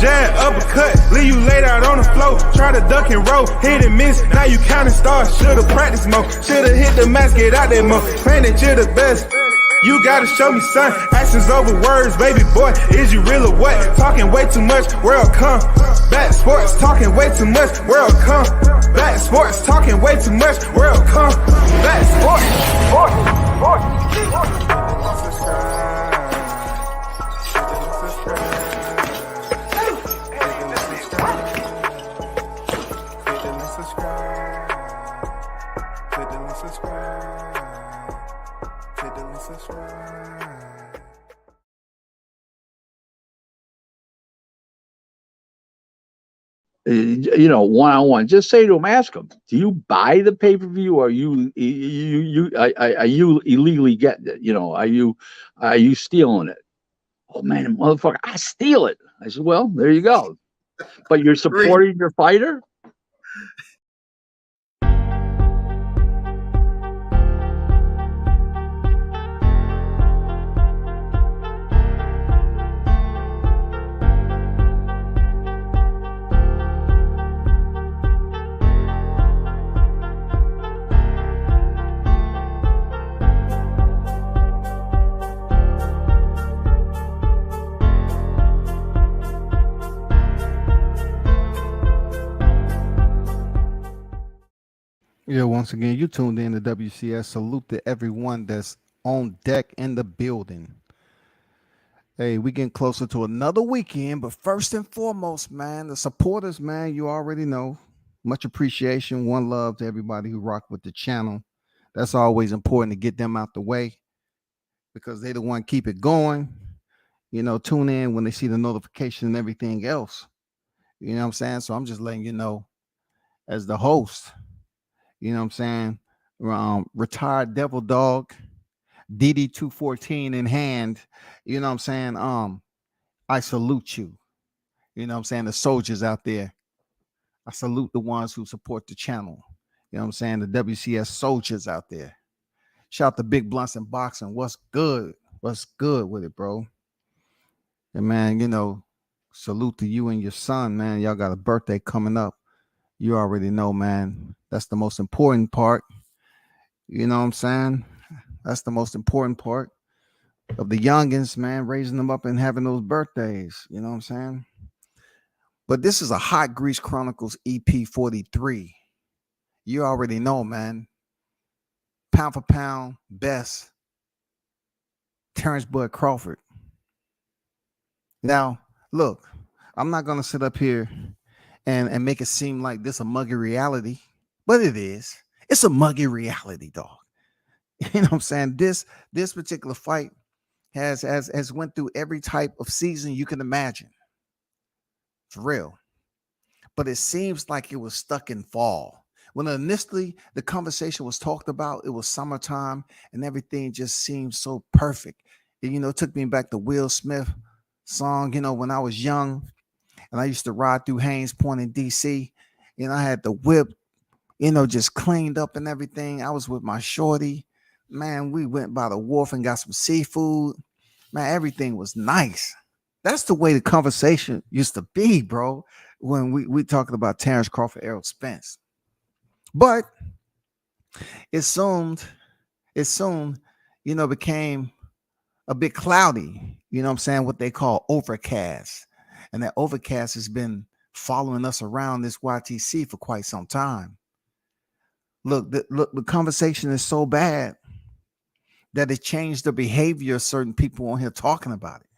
jab, uppercut, leave you laid out on the floor. Try to duck and roll, hit and miss, now you counting stars. Should've practiced more, should've hit the mask, get out there more. Claim that you're the best. You gotta show me, son. Actions over words, baby boy. Is you real or what? Talking way too much, world come. Back sports, talking way too much, world come. Back sports, talking way too much, world come. Back sports, one-on-one, just say to them, ask them, do you buy the pay-per-view, or are you illegally getting it? Are you stealing it? Oh man, motherfucker, I steal it. I said, well, there you go. But you're supporting your fighter? Yeah, once again, you tuned in to WCS. Salute to everyone that's on deck in the building. Hey, we getting closer to another weekend, but first and foremost, man, the supporters, man, you already know. Much appreciation, one love to everybody who rock with the channel. That's always important to get them out the way because they the one keep it going. Tune in when they see the notification and everything else. You know what I'm saying? So I'm just letting you know as the host. You know what I'm saying? Retired Devil Dog, DD 214 in hand. You know what I'm saying? I salute you. You know what I'm saying? The soldiers out there. I salute the ones who support the channel. You know what I'm saying? The WCS soldiers out there. Shout out to Big Blunts and Boxing. What's good? What's good with it, bro? And man, salute to you and your son, man. Y'all got a birthday coming up. You already know, man. That's the most important part. You know what I'm saying? That's the most important part of the youngins, man, raising them up and having those birthdays. You know what I'm saying? But this is a Hot Grease Chronicles EP 43. You already know, man. Pound for pound, best. Terrence Bud Crawford. Now, look, I'm not going to sit up here and make it seem like this a muggy reality, but it is. It's a muggy reality, dog. You know what I'm saying? This particular fight has went through every type of season you can imagine. For real. But it seems like it was stuck in fall. When initially the conversation was talked about, it was summertime and everything just seemed so perfect. It took me back to Will Smith song, when I was young. And I used to ride through Haynes Point in DC. I had the whip, just cleaned up and everything. I was with my shorty. Man, we went by the wharf and got some seafood. Man, everything was nice. That's the way the conversation used to be, bro, when we talking about Terrence Crawford, Errol Spence. But it soon, became a bit cloudy. You know what I'm saying? What they call overcast. And that overcast has been following us around this YTC for quite some time. Look, the conversation is so bad that it changed the behavior of certain people on here talking about it.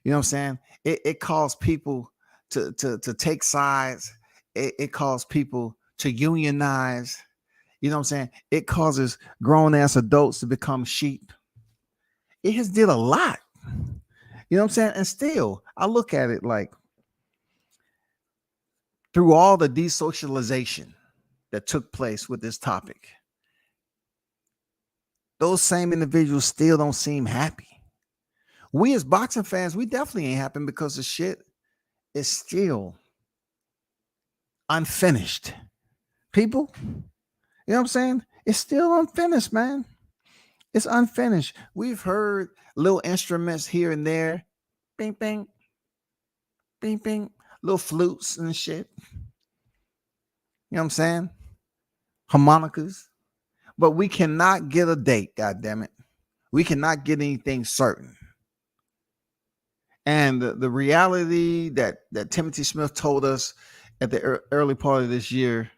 You know what I'm saying? It caused people to take sides. It caused people to unionize. You know what I'm saying? It causes grown-ass adults to become sheep. It has did a lot. You know what I'm saying? And still, I look at it like through all the desocialization that took place with this topic, those same individuals still don't seem happy. We as boxing fans, we definitely ain't happy because the shit is still unfinished. People, you know what I'm saying? It's still unfinished, man. It's unfinished. We've heard little instruments here and there. Bing, bing. Bing, bing, little flutes and shit. You know what I'm saying? Harmonicas. But we cannot get a date, God damn it. We cannot get anything certain. And the reality that Timothy Smith told us at the early part of this year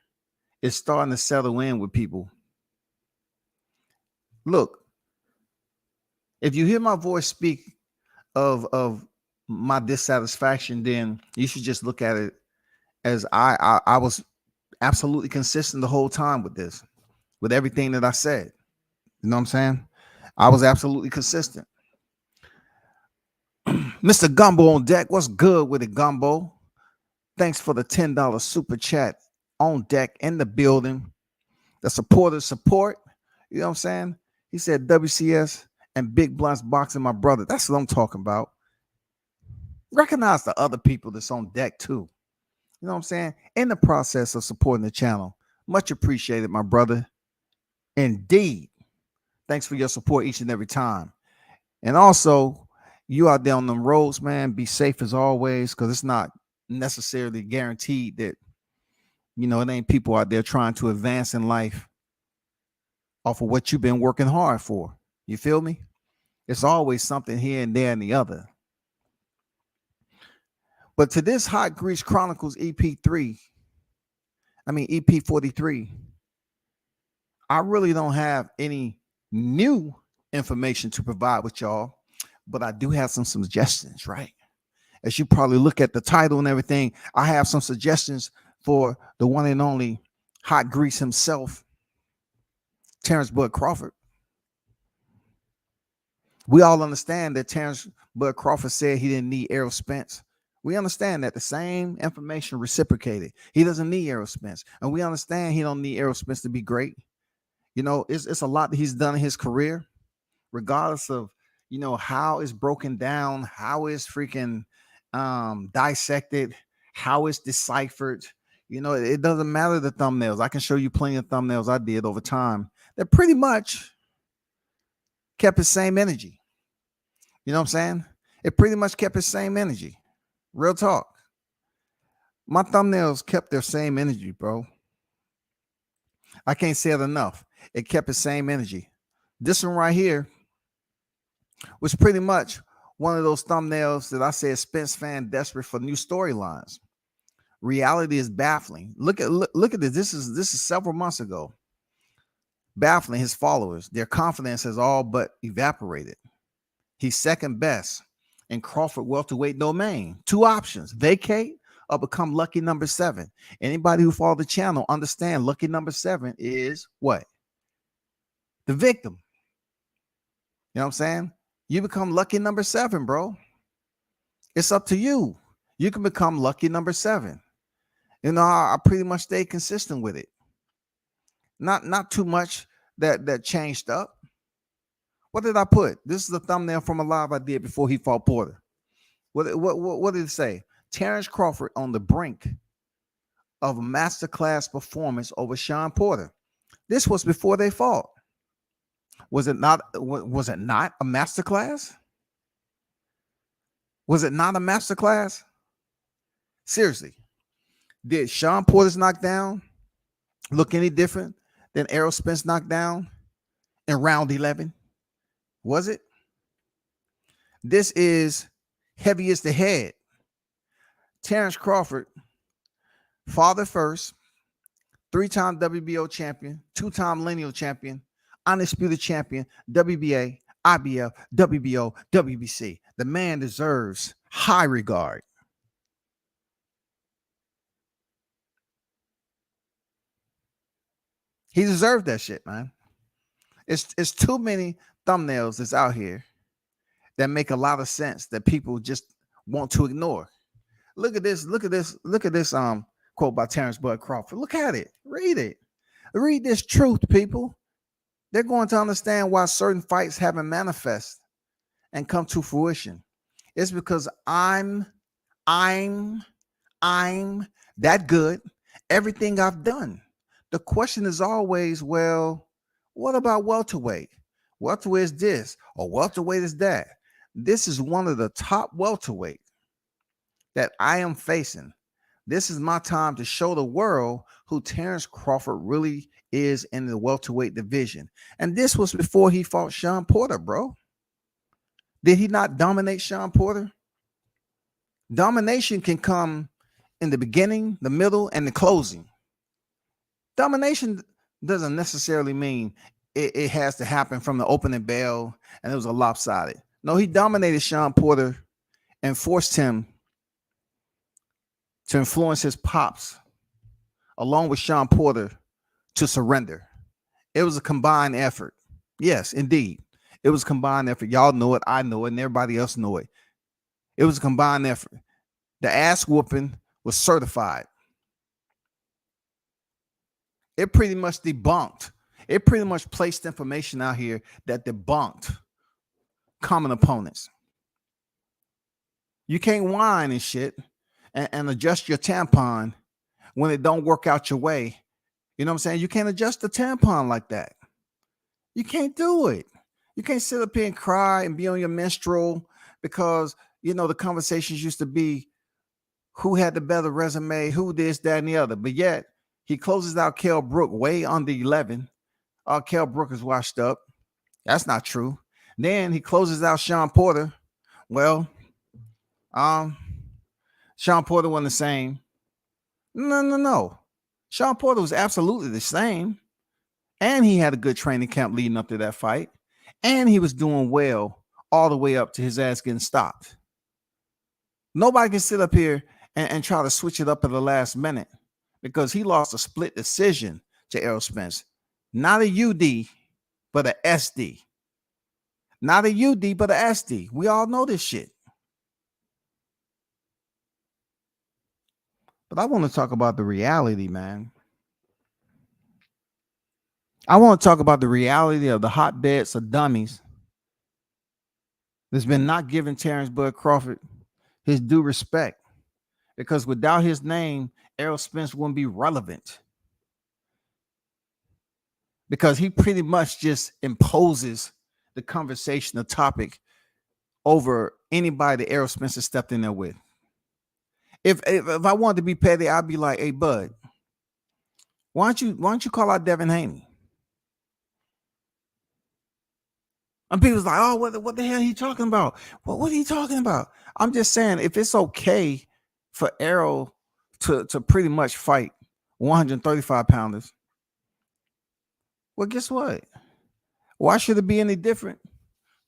is starting to settle in with people. Look, if you hear my voice speak of my dissatisfaction, then you should just look at it as I was absolutely consistent the whole time with this, with everything that I said. You know what I'm saying? I was absolutely consistent. Mr. Gumbo on deck. What's good with it, Gumbo? Thanks for the $10 super chat on deck in the building. The supporters support. You know what I'm saying? He said WCS and Big Blunts boxing my brother. That's what I'm talking about. Recognize the other people that's on deck too. You know what I'm saying? In the process of supporting the channel. Much appreciated, my brother. Indeed. Thanks for your support each and every time. And also, you out there on them roads, man, be safe as always, because it's not necessarily guaranteed that, you know, it ain't people out there trying to advance in life off of what you've been working hard for. You feel me? It's always something here and there and the other. But to this Hot Grease Chronicles EP 43, I really don't have any new information to provide with y'all, but I do have some suggestions, right? As you probably look at the title and everything, I have some suggestions for the one and only Hot Grease himself, Terrence Bud Crawford. We all understand that Terrence Bud Crawford said he didn't need Errol Spence. We understand that the same information reciprocated. He doesn't need Errol Spence. And we understand he don't need Errol Spence to be great. You know, it's a lot that he's done in his career, regardless of, you know, how it's broken down, how it's freaking dissected, how it's deciphered. You know, it doesn't matter the thumbnails. I can show you plenty of thumbnails I did over time that pretty much kept the same energy. You know what I'm saying? It pretty much kept the same energy. Real talk. My thumbnails kept their same energy, bro. I can't say it enough. It kept the same energy. This one right here was pretty much one of those thumbnails that I said Spence fan desperate for new storylines. Reality is baffling. Look at this. This is several months ago. Baffling his followers. Their confidence has all but evaporated. He's second best in Crawford welterweight domain. Two options: vacate or become lucky number 7. Anybody who follow the channel understand lucky number 7 is what? The victim. You know what I'm saying? You become lucky number 7, bro. It's up to you. You can become lucky number 7. You know, I pretty much stayed consistent with it. Not too much that changed up. What did I put? This is the thumbnail from a live I did before he fought Porter. What did it say? Terrence Crawford on the brink of a masterclass performance over Sean Porter. This was before they fought. Was it not a masterclass? Was it not a masterclass? Seriously. Did Sean Porter's knockdown look any different than Errol Spence knockdown in round 11? Was it? This is heavy as the head. Terrence Crawford, father first, 3-time WBO champion, 2-time lineal champion, undisputed champion, WBA, IBF, WBO, WBC. The man deserves high regard. He deserved that shit, man. It's too many thumbnails that's out here that make a lot of sense that people just want to ignore. Look at this quote by Terrence Bud Crawford. Look at it. Read it. Read this truth, people. They're going to understand why certain fights haven't manifest and come to fruition. It's because I'm that good. Everything I've done. The question is always, well, what about welterweight? Welterweight is this, or welterweight is that. This is one of the top welterweight that I am facing. This is my time to show the world who Terrence Crawford really is in the welterweight division. And this was before he fought Sean Porter, bro. Did he not dominate Sean Porter? Domination can come in the beginning, the middle, and the closing. Domination doesn't necessarily mean it has to happen from the opening bell and it was a lopsided. No, he dominated Sean Porter and forced him to influence his pops along with Sean Porter to surrender. It was a combined effort. Yes, indeed. It was a combined effort. Y'all know it. I know it. And everybody else know it. It was a combined effort. The ass whooping was certified. It pretty much debunked. It pretty much placed information out here that debunked common opponents. You can't whine and shit and adjust your tampon when it don't work out your way. You know what I'm saying? You can't adjust the tampon like that. You can't do it. You can't sit up here and cry and be on your menstrual because, you know, the conversations used to be who had the better resume, who this, that, and the other. But yet, he closes out Kell Brook way under 11. Kell Brook is washed up. That's not true. Then he closes out Sean Porter. Well, Sean Porter wasn't the same. No. Sean Porter was absolutely the same. And he had a good training camp leading up to that fight. And he was doing well all the way up to his ass getting stopped. Nobody can sit up here and try to switch it up at the last minute because he lost a split decision to Errol Spence. Not a UD, but a SD. Not a UD, but a SD. We all know this shit. But I want to talk about the reality, man. I want to talk about the reality of the hotbeds of dummies that's been not giving Terrence Bud Crawford his due respect. Because without his name, Errol Spence wouldn't be relevant. Because he pretty much just imposes the conversation, the topic over anybody that Errol Spence has stepped in there with. If I wanted to be petty, I'd be like, hey, Bud, why don't you call out Devin Haney? And people's like, oh, what the hell are he talking about? What are he talking about? I'm just saying, if it's okay for Errol to pretty much fight 135 pounders, well, guess what? Why should it be any different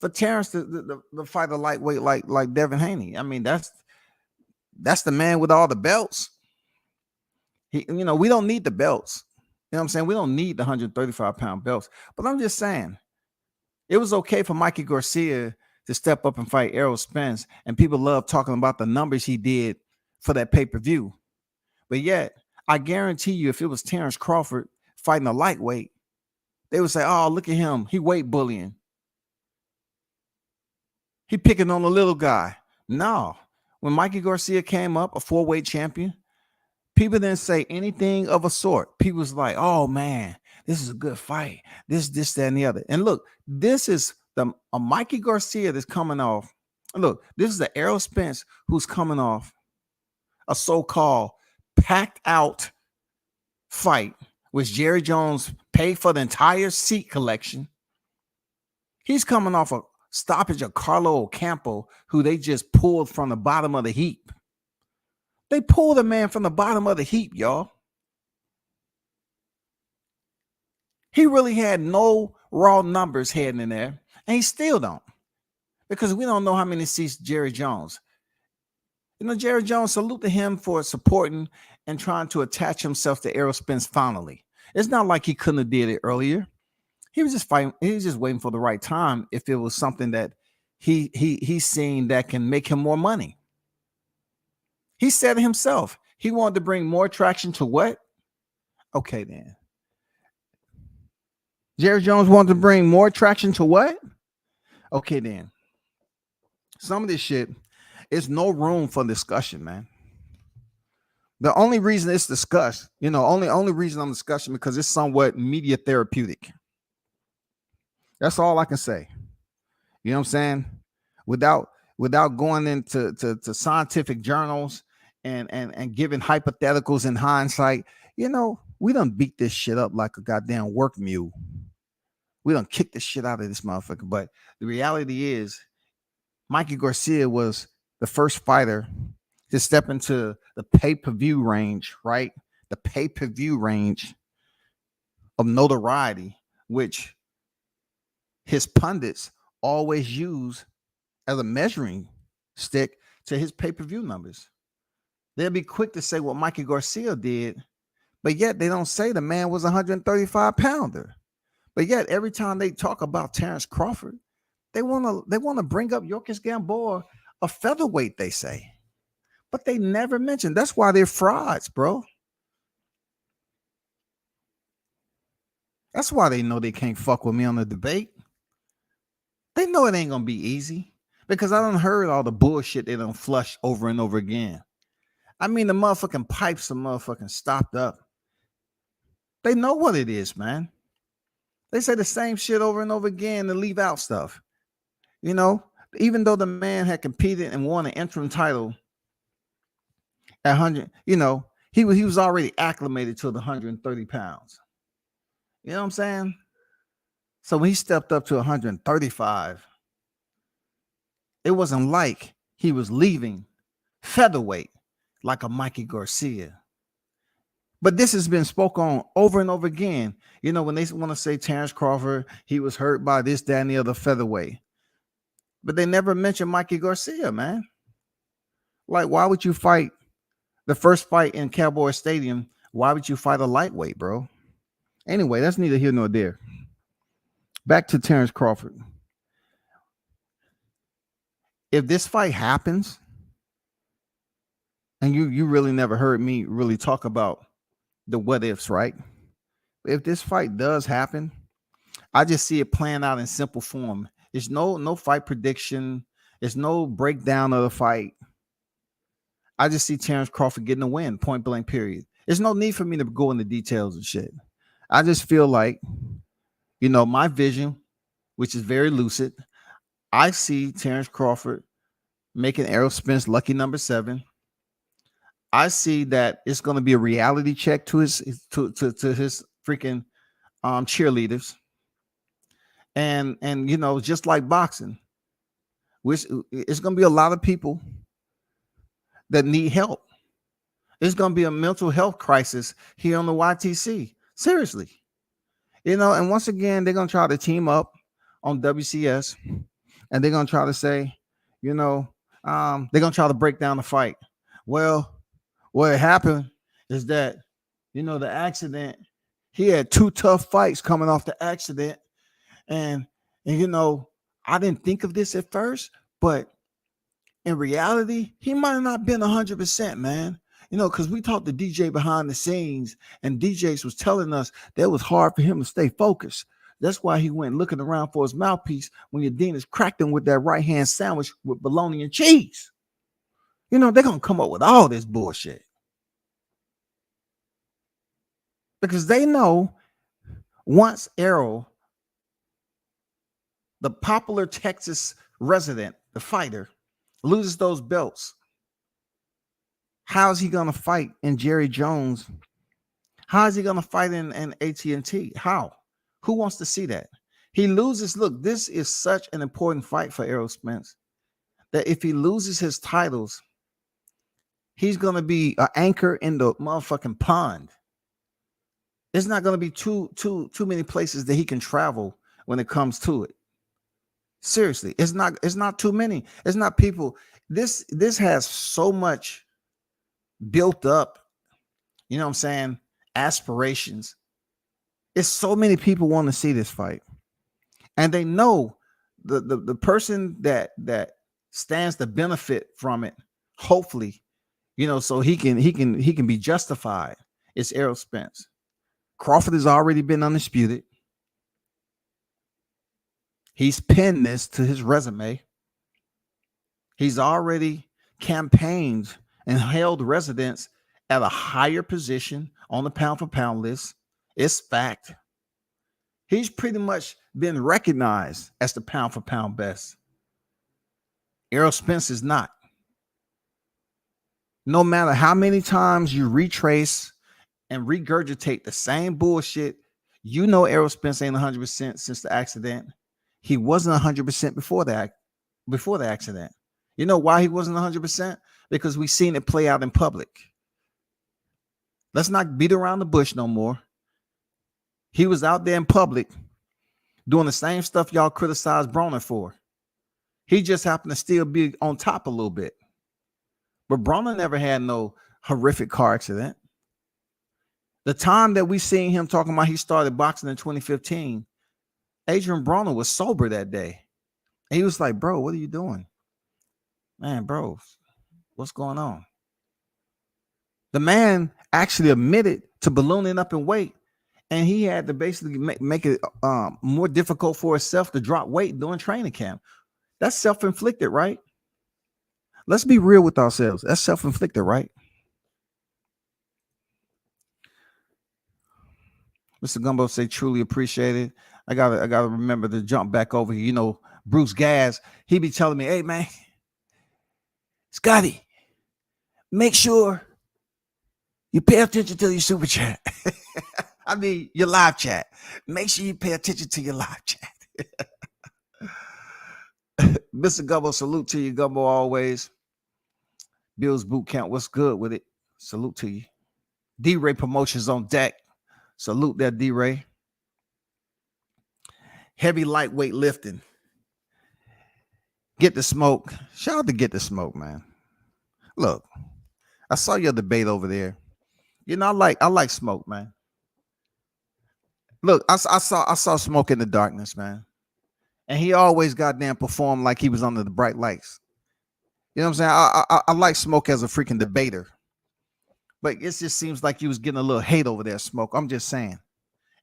for Terrence to fight a lightweight like Devin Haney? I mean, that's the man with all the belts. We don't need the belts. You know what I'm saying? We don't need the 135-pound belts. But I'm just saying, it was okay for Mikey Garcia to step up and fight Errol Spence, and people love talking about the numbers he did for that pay-per-view. But yet, I guarantee you, if it was Terrence Crawford fighting a lightweight, they would say, oh, look at him. He weight bullying. He picking on the little guy. No. When Mikey Garcia came up, a 4-weight champion, people didn't say anything of a sort. People was like, oh, man, this is a good fight. This, that, and the other. And look, this is a Mikey Garcia that's coming off. Look, this is the Errol Spence who's coming off a so-called packed out fight, which Jerry Jones paid for the entire seat collection. He's coming off a stoppage of Carlo Ocampo, who they just pulled from the bottom of the heap. They pulled a man from the bottom of the heap, y'all. He really had no raw numbers heading in there, and he still don't, because we don't know how many seats Jerry Jones. Jerry Jones, salute to him for supporting and trying to attach himself to Errol Spence finally. It's not like he couldn't have did it earlier. He was just fighting. He was just waiting for the right time. If it was something that he's seen that can make him more money. He said it himself. He wanted to bring more traction to what? Okay, then. Jerry Jones wanted to bring more traction to what? Okay, then. Some of this shit is no room for discussion, man. The only reason it's discussed, only reason I'm discussing because it's somewhat media therapeutic. That's all I can say. You know what I'm saying? Without without going into to scientific journals and giving hypotheticals in hindsight, we done beat this shit up like a goddamn work mule. We done kick the shit out of this motherfucker. But the reality is, Mikey Garcia was the first fighter to step into the pay-per-view range, right? The pay-per-view range of notoriety, which his pundits always use as a measuring stick to his pay-per-view numbers. They'll be quick to say what Mikey Garcia did, but yet they don't say the man was a 135-pounder. But yet every time they talk about Terrence Crawford, they want to bring up Yorkis Gamboa, a featherweight, they say. But they never mention. That's why they're frauds, bro. That's why they know they can't fuck with me on the debate. They know it ain't gonna be easy because I done heard all the bullshit they done flush over and over again. I mean, the motherfucking pipes are motherfucking stopped up. They know what it is, man. They say the same shit over and over again to leave out stuff. Even though the man had competed and won an interim title at 100, he was already acclimated to the 130 pounds. You know what I'm saying? So when he stepped up to 135, it wasn't like he was leaving featherweight like a Mikey Garcia. But this has been spoken on over and over again. When they want to say Terrence Crawford, he was hurt by this, that, and the other featherweight. But they never mention Mikey Garcia, man. Like, why would you fight the first fight in Cowboy Stadium? Why would you fight a lightweight, bro? Anyway, that's neither here nor there. Back to Terrence Crawford. If this fight happens, and you really never heard me really talk about the what ifs, right? If this fight does happen, I just see it playing out in simple form. There's no fight prediction. There's no breakdown of the fight. I just see Terrence Crawford getting a win, point blank, period. There's no need for me to go into details and shit. I just feel like, my vision, which is very lucid, I see Terrence Crawford making Errol Spence lucky number 7. I see that it's going to be a reality check to his freaking cheerleaders, and just like boxing, which it's going to be a lot of people that need help. It's going to be a mental health crisis here on the YTC. Seriously, and once again, they're going to try to team up on WCS, and they're going to try to say, they're going to try to break down the fight. Well, what happened is that, the accident, he had 2 tough fights coming off the accident. And I didn't think of this at first, but in reality, he might have not been 100%, man. Because we talked to DJ behind the scenes, and DJs was telling us that it was hard for him to stay focused. That's why he went looking around for his mouthpiece when Udenis cracked him with that right hand sandwich with bologna and cheese. They're going to come up with all this bullshit. Because they know once Errol, the popular Texas resident, the fighter, loses those belts, how's he going to fight in Jerry Jones? How is he going to fight in AT&T? How? Who wants to see that? He loses. Look, this is such an important fight for Errol Spence that if he loses his titles, he's going to be an anchor in the motherfucking pond. There's not going to be too many places that he can travel when it comes to it. Seriously, it's not too many. It's not people. This has so much built up, aspirations. It's so many people want to see this fight. And they know the person that stands to benefit from it, hopefully, so he can be justified. It's Errol Spence. Crawford has already been undisputed. He's pinned this to his resume. He's already campaigned and held residence at a higher position on the pound for pound list. It's fact. He's pretty much been recognized as the pound for pound best. Errol Spence is not. No matter how many times you retrace and regurgitate the same bullshit, you know Errol Spence ain't 100% since the accident. He wasn't 100% before the accident. You know why he wasn't 100%? Because we seen it play out in public. Let's not beat around the bush no more. He was out there in public doing the same stuff y'all criticized Broner for. He just happened to still be on top a little bit. But Broner never had no horrific car accident. The time that we seen him talking about he started boxing in 2015, Adrian Broner was sober that day. And he was like, bro, what are you doing? Man, bro, what's going on? The man actually admitted to ballooning up in weight, and he had to basically make it more difficult for himself to drop weight during training camp. That's self-inflicted, right? Let's be real with ourselves. That's self-inflicted, right? Mr. Gumbo say truly appreciate it. I gotta remember to jump back over here. You know, Bruce Gaz, he be telling me, hey man, Scotty, make sure you pay attention to your super chat. I mean, your live chat. Make sure you pay attention to your live chat. Mr. Gumbo, salute to you, Gumbo, always. Bill's Boot Camp, what's good with it? Salute to you. D-Ray Promotions on deck. Salute that D-Ray. Heavy lightweight lifting. Get the smoke. Shout out to Get the Smoke, man. Look, I saw your debate over there. You know, I like Smoke, man. Look, I saw Smoke in the darkness, man. And he always goddamn performed like he was under the bright lights. You know what I'm saying? I like Smoke as a freaking debater. But it just seems like you was getting a little hate over there, Smoke. I'm just saying.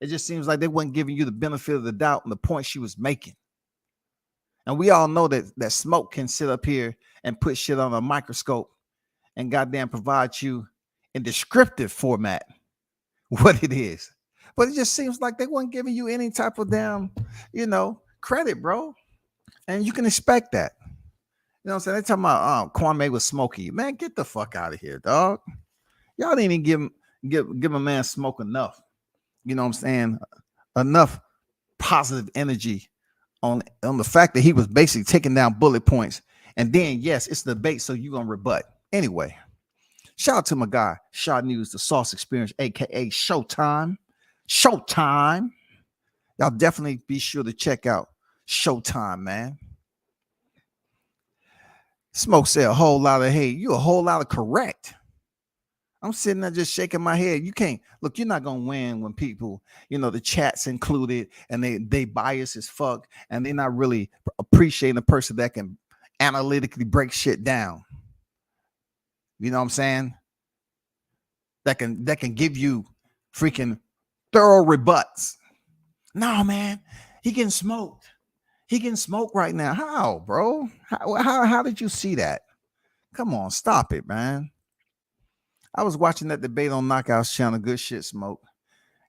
It just seems like they wasn't giving you the benefit of the doubt and the point she was making. And we all know that Smoke can sit up here and put shit on a microscope and goddamn provide you in descriptive format what it is. But it just seems like they weren't giving you any type of damn, credit, bro. And you can expect that. You know what I'm saying? They talking about Kwame was smoky. Man, get the fuck out of here, dog. Y'all didn't even give a man Smoke enough. You know what I'm saying? Enough positive energy on the fact that he was basically taking down bullet points. And then, yes, it's the debate, so you're going to rebut. Anyway, shout out to my guy, Shaw News, the Sauce Experience, a.k.a. Showtime. Showtime. Y'all definitely be sure to check out Showtime, man. Smoke said a whole lot of hate. You a whole lot of correct. I'm sitting there just shaking my head. You can't look, you're not gonna win when people, the chat's included and they bias as fuck and they're not really appreciating the person that can analytically break shit down. You know what I'm saying? That can give you freaking thorough rebuts. No, man, he getting smoked. He getting smoked right now. How, bro? How did you see that? Come on, stop it, man. I was watching that debate on Knockouts channel. Good shit, Smoke.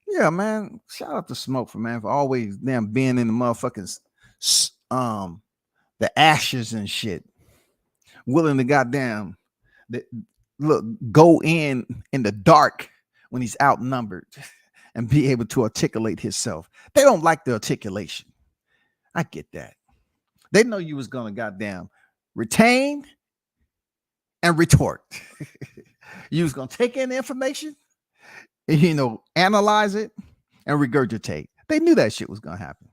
Yeah, man. Shout out to Smoke for always damn being in the motherfucking the ashes and shit. Willing to goddamn go in the dark when he's outnumbered and be able to articulate himself. They don't like the articulation. I get that. They know you was gonna goddamn retain and retort. You was gonna take in the information, analyze it and regurgitate. They knew that shit was gonna happen.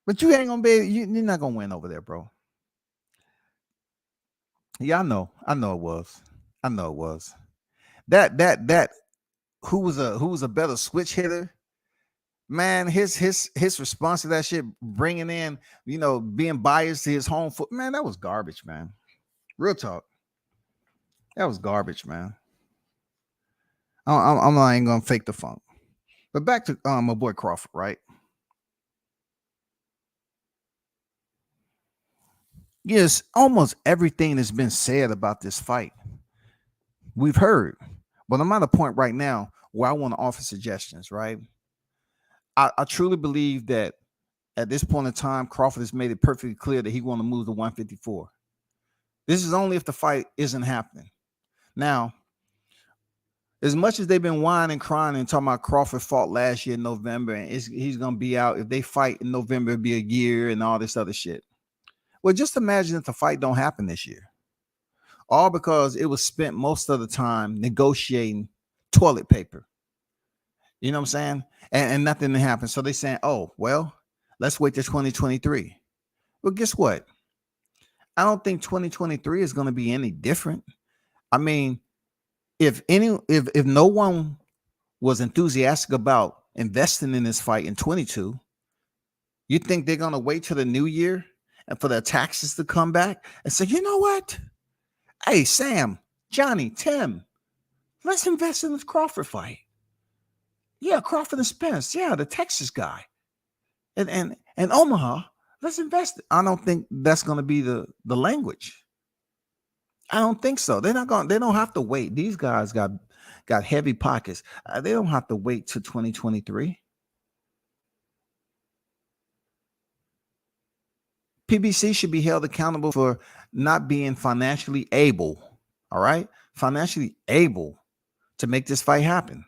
But you ain't gonna be, you're not gonna win over there, bro. Yeah, I know it was. That who was a better switch hitter? Man, his response to that shit, bringing in, being biased to his home foot, man, that was garbage, man. Real talk. That was garbage, man. I'm not even gonna fake the funk. But back to my boy Crawford, right? Yes, almost everything that's been said about this fight, we've heard. But I'm at a point right now where I want to offer suggestions, right? I truly believe that at this point in time, Crawford has made it perfectly clear that he want to move to 154. This is only if the fight isn't happening. Now, as much as they've been whining, crying, and talking about Crawford fought last year in November, and he's going to be out. If they fight in November, it'll be a year and all this other shit. Well, just imagine if the fight don't happen this year. All because it was spent most of the time negotiating toilet paper. You know what I'm saying? And nothing happened. So they're saying, oh, well, let's wait till 2023. Well, guess what? I don't think 2023 is going to be any different. I mean, if no one was enthusiastic about investing in this fight in 22, you think they're going to wait till the new year and for the taxes to come back and say, you know what? Hey, Sam, Johnny, Tim, let's invest in this Crawford fight. Yeah, Crawford and Spence. Yeah, the Texas guy. And Omaha, let's invest. I don't think that's going to be the language. I don't think so. They don't have to wait. These guys got heavy pockets. They don't have to wait till 2023. PBC should be held accountable for not being financially able, all right? Financially able to make this fight happen.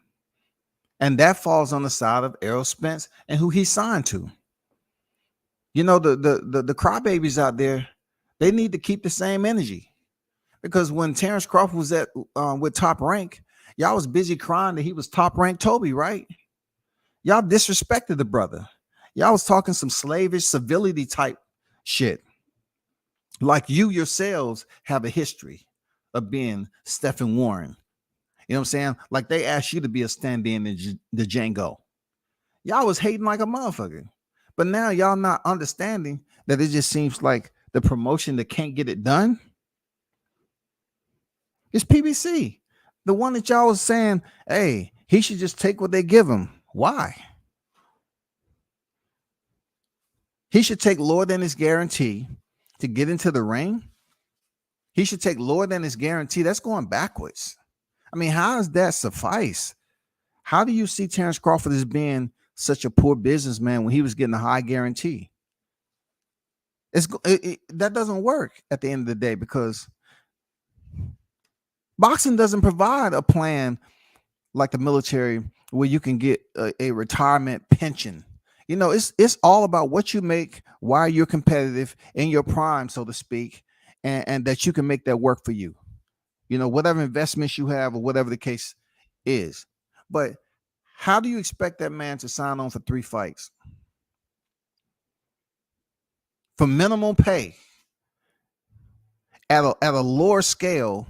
And that falls on the side of Errol Spence and who he signed to. You know, the crybabies out there, they need to keep the same energy. Because when Terrence Crawford was with Top Rank, y'all was busy crying that he was Top Rank Toby, right? Y'all disrespected the brother. Y'all was talking some slavish civility type shit. Like you yourselves have a history of being Stephen Warren. You know what I'm saying? Like they asked you to be a stand-in in the Django. Y'all was hating like a motherfucker. But now y'all not understanding that it just seems like the promotion that can't get it done. It's PBC. The one that y'all was saying, hey, he should just take what they give him. Why? He should take lower than his guarantee to get into the ring. He should take lower than his guarantee. That's going backwards. I mean, how does that suffice? How do you see Terrence Crawford as being such a poor businessman when he was getting a high guarantee? That doesn't work at the end of the day because boxing doesn't provide a plan like the military where you can get a retirement pension. You know, it's all about what you make while you're competitive in your prime, so to speak, and that you can make that work for you. You know, whatever investments you have or whatever the case is. But how do you expect that man to sign on for 3 fights? For minimum pay at a lower scale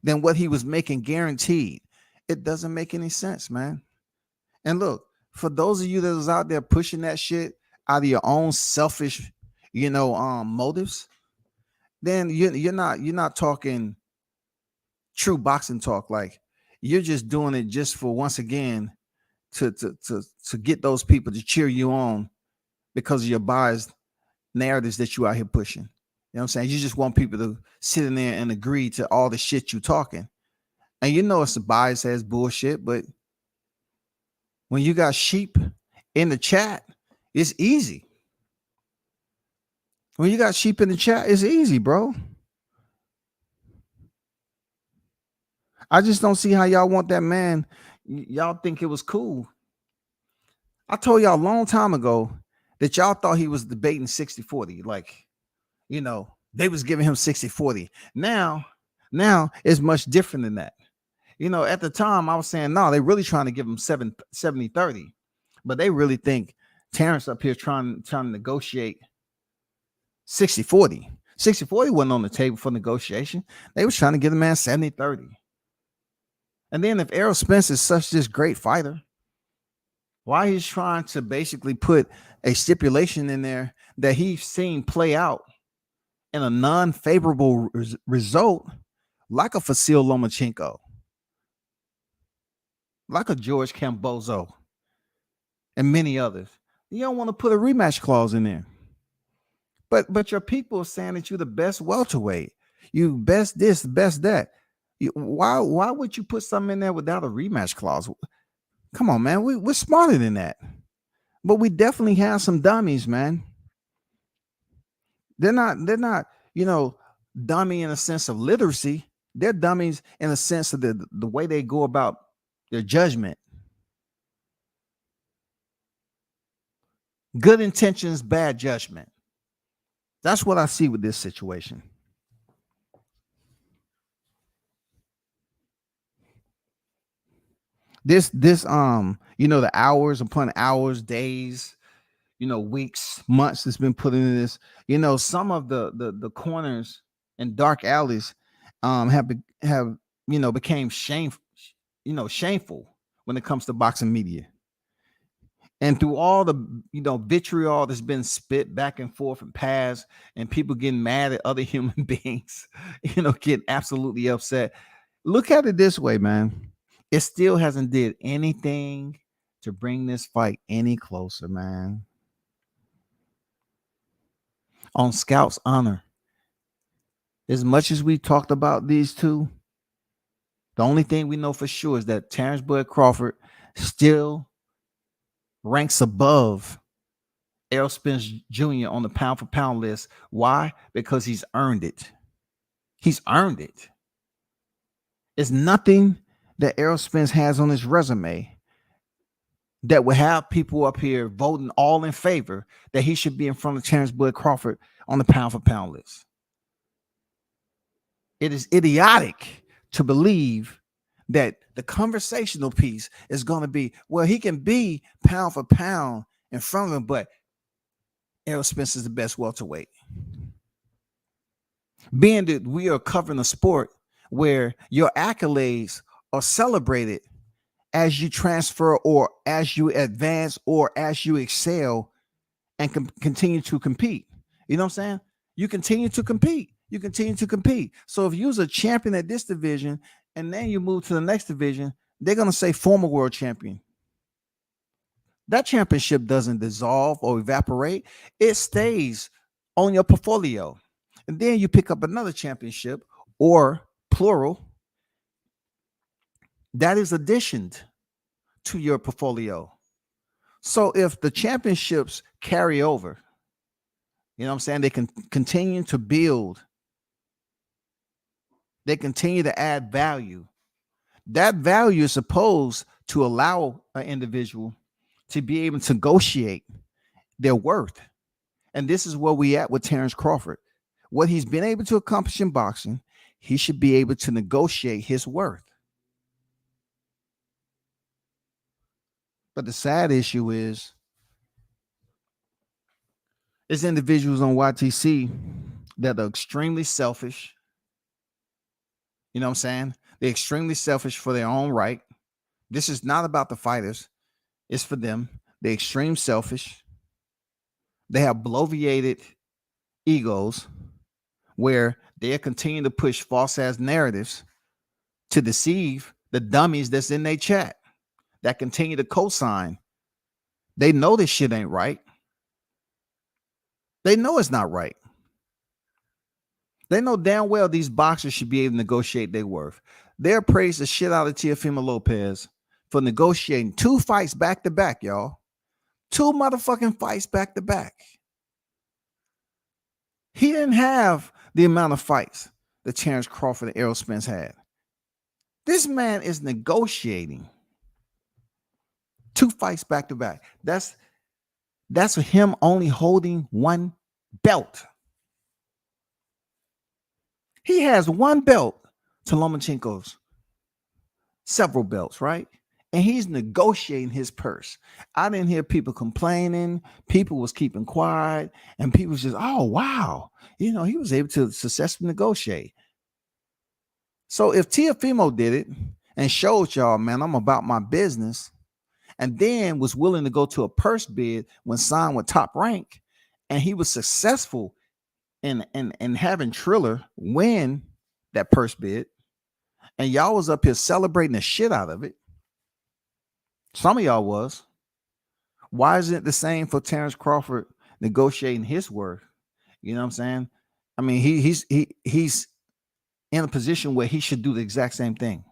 than what he was making guaranteed. It doesn't make any sense, man. And look, for those of you that was out there pushing that shit out of your own selfish, motives, then you're not talking true boxing talk. Like you're just doing it just for once again to get those people to cheer you on because of your biased narratives that you out here pushing. You know what I'm saying? You just want people to sit in there and agree to all the shit you talking. And you know it's a bias ass bullshit, but when you got sheep in the chat, it's easy. When you got sheep in the chat, it's easy, bro. I just don't see how y'all want that man. Y'all think it was cool. I told y'all a long time ago that y'all thought he was debating 60-40. Like, they was giving him 60-40. Now it's much different than that. At the time I was saying, no, they're really trying to give him 70-30. But they really think Terrence up here trying to negotiate 60-40. 60-40 wasn't on the table for negotiation. They was trying to give the man 70-30. And then if Errol Spence is such this great fighter, why he's trying to basically put a stipulation in there that he's seen play out in a non-favorable result, like a Vasyl Lomachenko, like a George Cambozo, and many others. You don't want to put a rematch clause in there. But your people are saying that you're the best welterweight. You best this, best that. Why would you put something in there without a rematch clause? Come on, man. We're smarter than that. But we definitely have some dummies, man. They're not, you know, dummy in a sense of literacy. They're dummies in a sense of the way they go about their judgment. Good intentions, bad judgment. That's what I see with this situation. This you know, the hours upon hours, days, you know, weeks, months that's been put into this. You know, some of the corners and dark alleys have you know became shameful when it comes to boxing media. And through all the vitriol that's been spit back and forth and passed, and people getting mad at other human beings, getting absolutely upset. Look at it this way, man. It still hasn't did anything to bring this fight any closer, man. On Scout's honor, as much as we talked about these two, the only thing we know for sure is that Terrence Bud Crawford still ranks above Errol Spence Jr. on the pound for pound list. Why? Because he's earned it. He's earned it. It's nothing that Errol Spence has on his resume that will have people up here voting all in favor that he should be in front of Terrence Bud Crawford on the pound for pound list. It is idiotic to believe that the conversational piece is going to be, well, he can be pound for pound in front of him, but Errol Spence is the best welterweight. Being that we are covering a sport where your accolades are celebrated as you transfer or as you advance or as you excel and continue to compete. You know what I'm saying? You continue to compete. You continue to compete. So if you're a champion at this division and then you move to the next division, they're going to say former world champion. That championship doesn't dissolve or evaporate. It stays on your portfolio. And then you pick up another championship, or plural, that is additioned to your portfolio. So if the championships carry over, you know what I'm saying, they can continue to build. They continue to add value. That value is supposed to allow an individual to be able to negotiate their worth. And this is where we at with Terrence Crawford. What he's been able to accomplish in boxing, he should be able to negotiate his worth. But the sad issue is there's individuals on YTC that are extremely selfish. You know what I'm saying? They're extremely selfish for their own right. This is not about the fighters. It's for them. They're extreme selfish. They have bloviated egos where they continue to push false ass narratives to deceive the dummies that's in their chat that continue to co-sign. They know this shit ain't right. They know it's not right. They know damn well these boxers should be able to negotiate their worth. They're praised the shit out of Teofimo Lopez for negotiating 2 fights back to back, y'all. 2 motherfucking fights back to back. He didn't have the amount of fights that Terrence Crawford and Errol Spence had. This man is negotiating 2 fights back to back. That's him only holding 1 belt. He has 1 belt to Lomachenko's several belts, right? And he's negotiating his purse. I didn't hear people complaining. People was keeping quiet, and people was just, oh, wow. He was able to successfully negotiate. So if Teofimo did it and showed y'all, man, I'm about my business, and then was willing to go to a purse bid when signed with Top Rank, and he was successful in having Triller win that purse bid, and y'all was up here celebrating the shit out of it. Some of y'all was. Why isn't it the same for Terrence Crawford negotiating his worth? You know what I'm saying? I mean, he's in a position where he should do the exact same thing.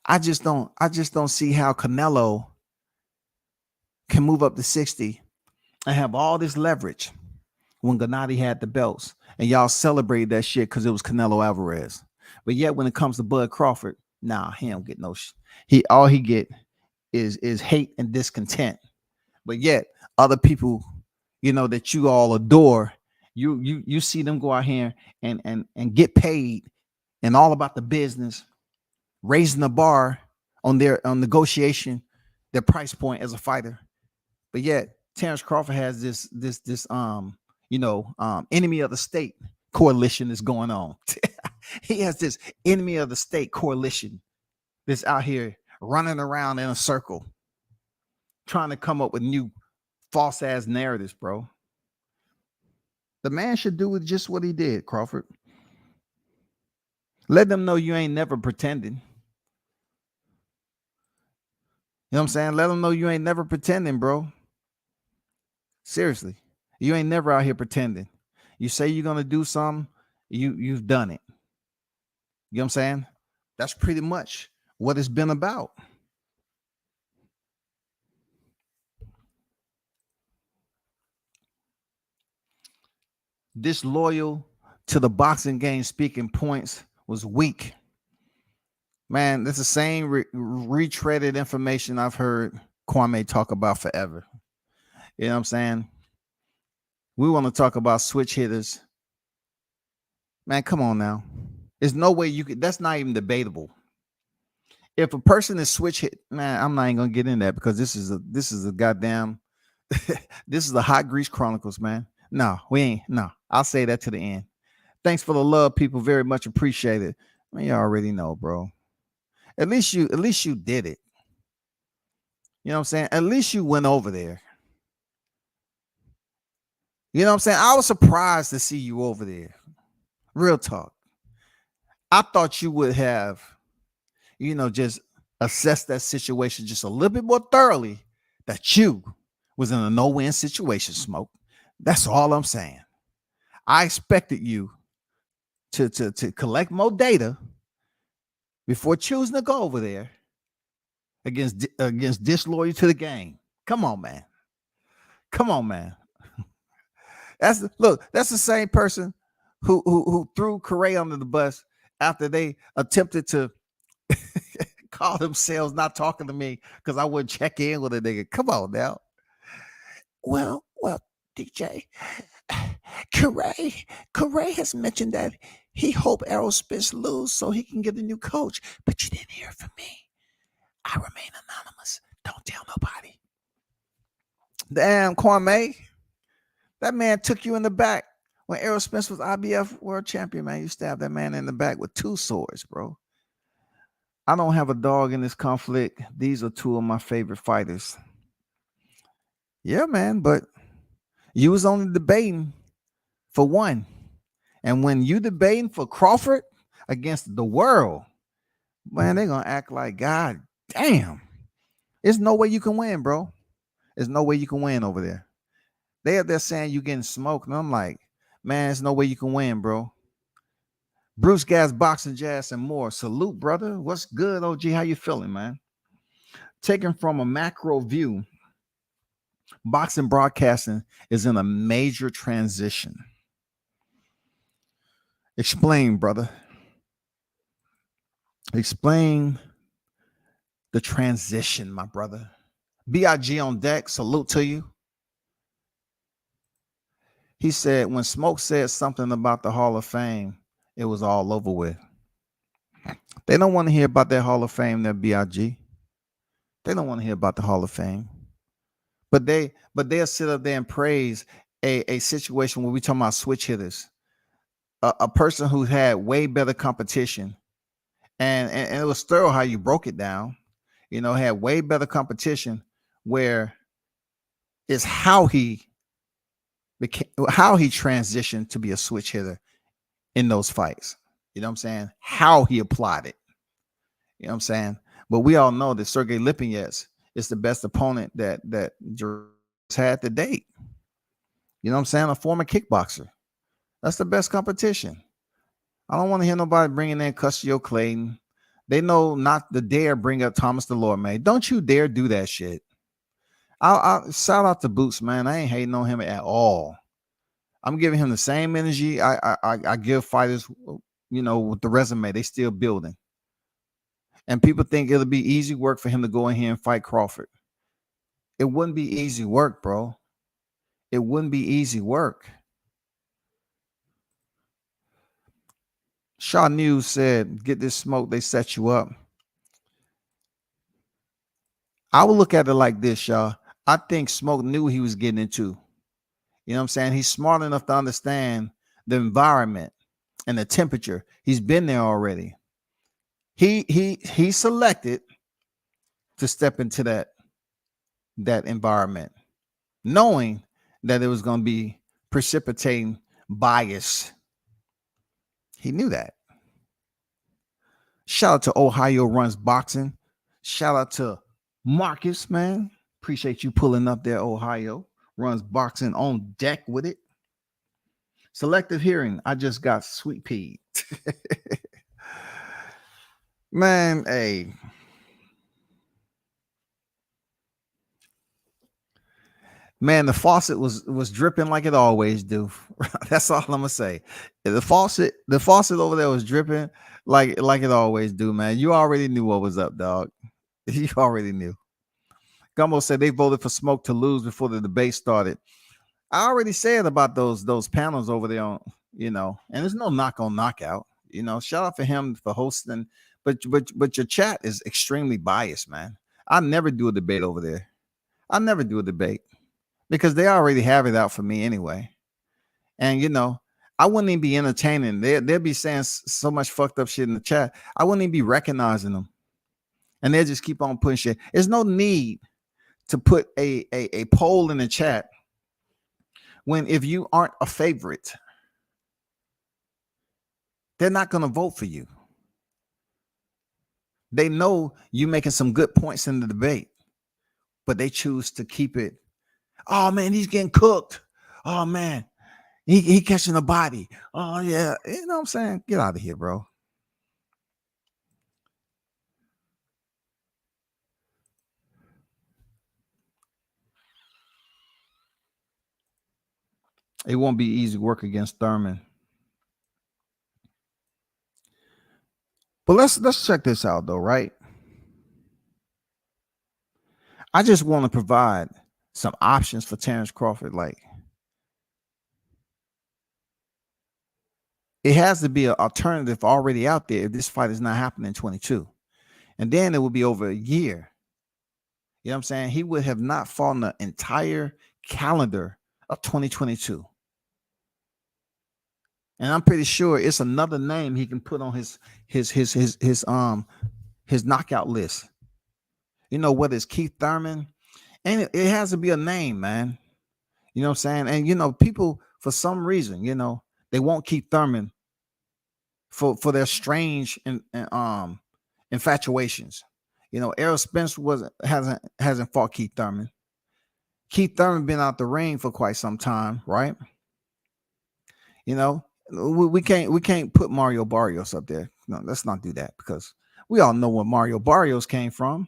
I just don't see how Canelo can move up to 60 and have all this leverage when Gennady had the belts and y'all celebrated that shit because it was Canelo Alvarez. But yet when it comes to Bud Crawford, nah, he don't get no all he get is hate and discontent. But yet other people, that you all adore, you see them go out here and get paid and all about the business, raising the bar on negotiation, their price point as a fighter. But yet Terrence Crawford has this enemy of the state coalition that's going on. He has this enemy of the state coalition that's out here running around in a circle, trying to come up with new false ass narratives, bro. The man should do just what he did, Crawford. Let them know you ain't never pretending. You know what I'm saying? Let them know you ain't never pretending, bro. Seriously. You ain't never out here pretending. You say you're going to do something, you've done it. You know what I'm saying? That's pretty much what it's been about. Disloyal to the boxing game speaking points was weak. Man, that's the same retreaded information I've heard Kwame talk about forever. You know what I'm saying? We want to talk about switch hitters. Man, come on now. There's no way you could. That's not even debatable. If a person is switch hit, man, I'm not even gonna get in that because this is a goddamn this is the Hot Grease Chronicles, man. No, we ain't. No, I'll say that to the end. Thanks for the love, people. Very much appreciated. I mean, you already know, bro. At least you did it. You know what I'm saying? At least you went over there. You know what I'm saying? I was surprised to see you over there. Real talk. I thought you would have, just assessed that situation just a little bit more thoroughly, that you was in a no-win situation, Smoke. That's all I'm saying. I expected you to collect more data before choosing to go over there against disloyal to the game. Come on, man. Come on, man. That's the same person who threw Correa under the bus after they attempted to call themselves not talking to me because I wouldn't check in with a nigga. Come on now. Well, DJ, Correa has mentioned that he hoped Errol Spence lose so he can get a new coach, but you didn't hear from me. I remain anonymous. Don't tell nobody. Damn, Kwame. That man took you in the back when Errol Spence was IBF world champion, man. You stabbed that man in the back with 2 swords, bro. I don't have a dog in this conflict. These are 2 of my favorite fighters. Yeah, man, but you was only debating for 1. And when you debating for Crawford against the world, man, they're going to act like, God damn. There's no way you can win, bro. There's no way you can win over there. They're saying you getting smoked. And I'm like, man, there's no way you can win, bro. Bruce Gas, Boxing, Jazz, and more. Salute, brother. What's good, OG? How you feeling, man? Taken from a macro view, boxing broadcasting is in a major transition. Explain, brother. Explain the transition, my brother. BIG on deck. Salute to you. He said when Smoke said something about the Hall of Fame, it was all over with. They don't want to hear about that Hall of Fame, that BIG. They don't want to hear about the Hall of Fame. But they'll sit up there and praise a situation where we talking about switch hitters. A person who had way better competition. And it was thorough how you broke it down. Had way better competition where it's how he transitioned to be a switch hitter in those fights. You know what I'm saying? How he applied it. You know what I'm saying? But we all know that Sergey Lipinets is the best opponent that Jarrell's had to date. You know what I'm saying? A former kickboxer. That's the best competition. I don't want to hear nobody bringing in Custio Clayton. They know not to dare bring up Thomas the Lord, man. Don't you dare do that shit. I'll shout out to Boots, man. I ain't hating on him at all. I'm giving him the same energy I give fighters, with the resume. They still building. And people think it'll be easy work for him to go in here and fight Crawford. It wouldn't be easy work, bro. It wouldn't be easy work. Shaw News said, get this smoke, they set you up. I would look at it like this, Shaw. I think Smoke knew he was getting into. You know what I'm saying? He's smart enough to understand the environment and the temperature. He's been there already. He selected to step into that environment, knowing that it was going to be precipitating bias. He knew that. Shout out to Ohio Runs Boxing. Shout out to Marcus, man. Appreciate you pulling up there, Ohio Runs Boxing on deck with it. Selective hearing. I just got sweet peed. Man, hey. Man, the faucet was dripping like it always do. That's all I'm gonna say. The faucet over there was dripping like it always do, man. You already knew what was up, dog. You already knew. Gumbo said they voted for Smoke to lose before the debate started. I already said about those panels over there on, and there's no knock on knockout. Shout out for him for hosting, but your chat is extremely biased, man. I never do a debate over there. I never do a debate. Because they already have it out for me anyway. And, I wouldn't even be entertaining. They'll be saying so much fucked up shit in the chat. I wouldn't even be recognizing them. And they'll just keep on pushing shit. There's no need to put a poll in the chat when if you aren't a favorite, they're not going to vote for you. They know you're making some good points in the debate, but they choose to keep it. Oh man, he's getting cooked. Oh man, he catching a body. Oh yeah, you know what I'm saying? Get out of here, bro. It won't be easy work against Thurman. But let's check this out though, right? I just want to provide some options for Terrence Crawford. Like, it has to be an alternative already out there if this fight is not happening in 22. And then it would be over a year. You know what I'm saying? He would have not fought the entire calendar of 2022. And I'm pretty sure it's another name he can put on his knockout list. Whether it's Keith Thurman. And it has to be a name, man. You know what I'm saying? And, people, for some reason, they won't keep Thurman for their strange infatuations. Errol Spence hasn't fought Keith Thurman. Keith Thurman been out the ring for quite some time, right? We can't put Mario Barrios up there. No, let's not do that because we all know where Mario Barrios came from.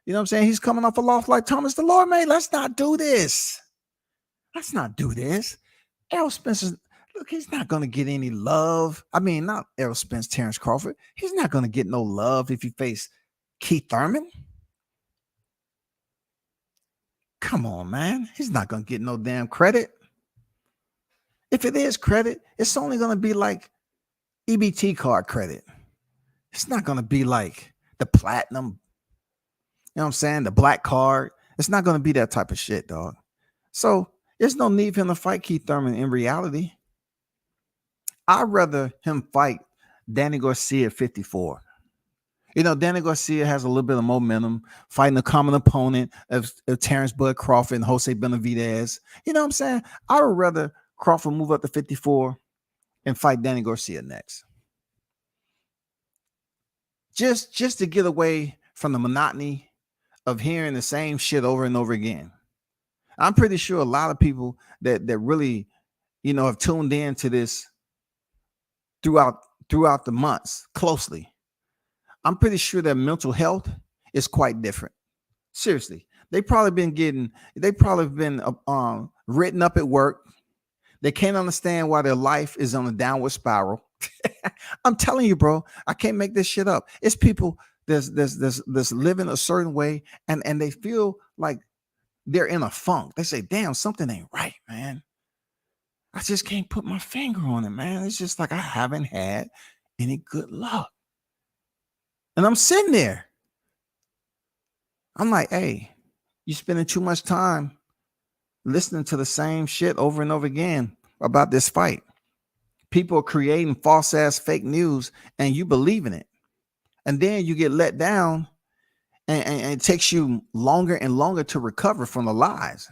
You know what I'm saying? He's coming off a loss like Thomas the Lord, man. Let's not do this. Errol Spence look, he's not going to get any love. I mean, not Errol Spence, Terrence Crawford. He's not going to get no love if he face Keith Thurman. Come on, man. He's not going to get no damn credit. If it is credit, it's only going to be like EBT card credit. It's not going to be like the platinum. You know what I'm saying? The black card. It's not going to be that type of shit, dog. So there's no need for him to fight Keith Thurman in reality. I'd rather him fight Danny Garcia at 54. Danny Garcia has a little bit of momentum, fighting a common opponent of Terrence Bud Crawford and Jose Benavidez. You know what I'm saying? I would rather Crawford move up to 54 and fight Danny Garcia next. Just to get away from the monotony of hearing the same shit over and over again. I'm pretty sure a lot of people that really, have tuned in to this throughout the months closely I'm pretty sure their mental health is quite different. Seriously, they probably been written up at work. They can't understand why their life is on a downward spiral. I'm telling you, bro, I can't make this shit up. It's people that's living a certain way, and they feel like they're in a funk. They say, damn, something ain't right, man. I just can't put my finger on it, man. It's just like I haven't had any good luck. And I'm sitting there. I'm like, hey, you spending too much time listening to the same shit over and over again about this fight. People are creating false ass fake news and you believe in it. And then you get let down and it takes you longer and longer to recover from the lies.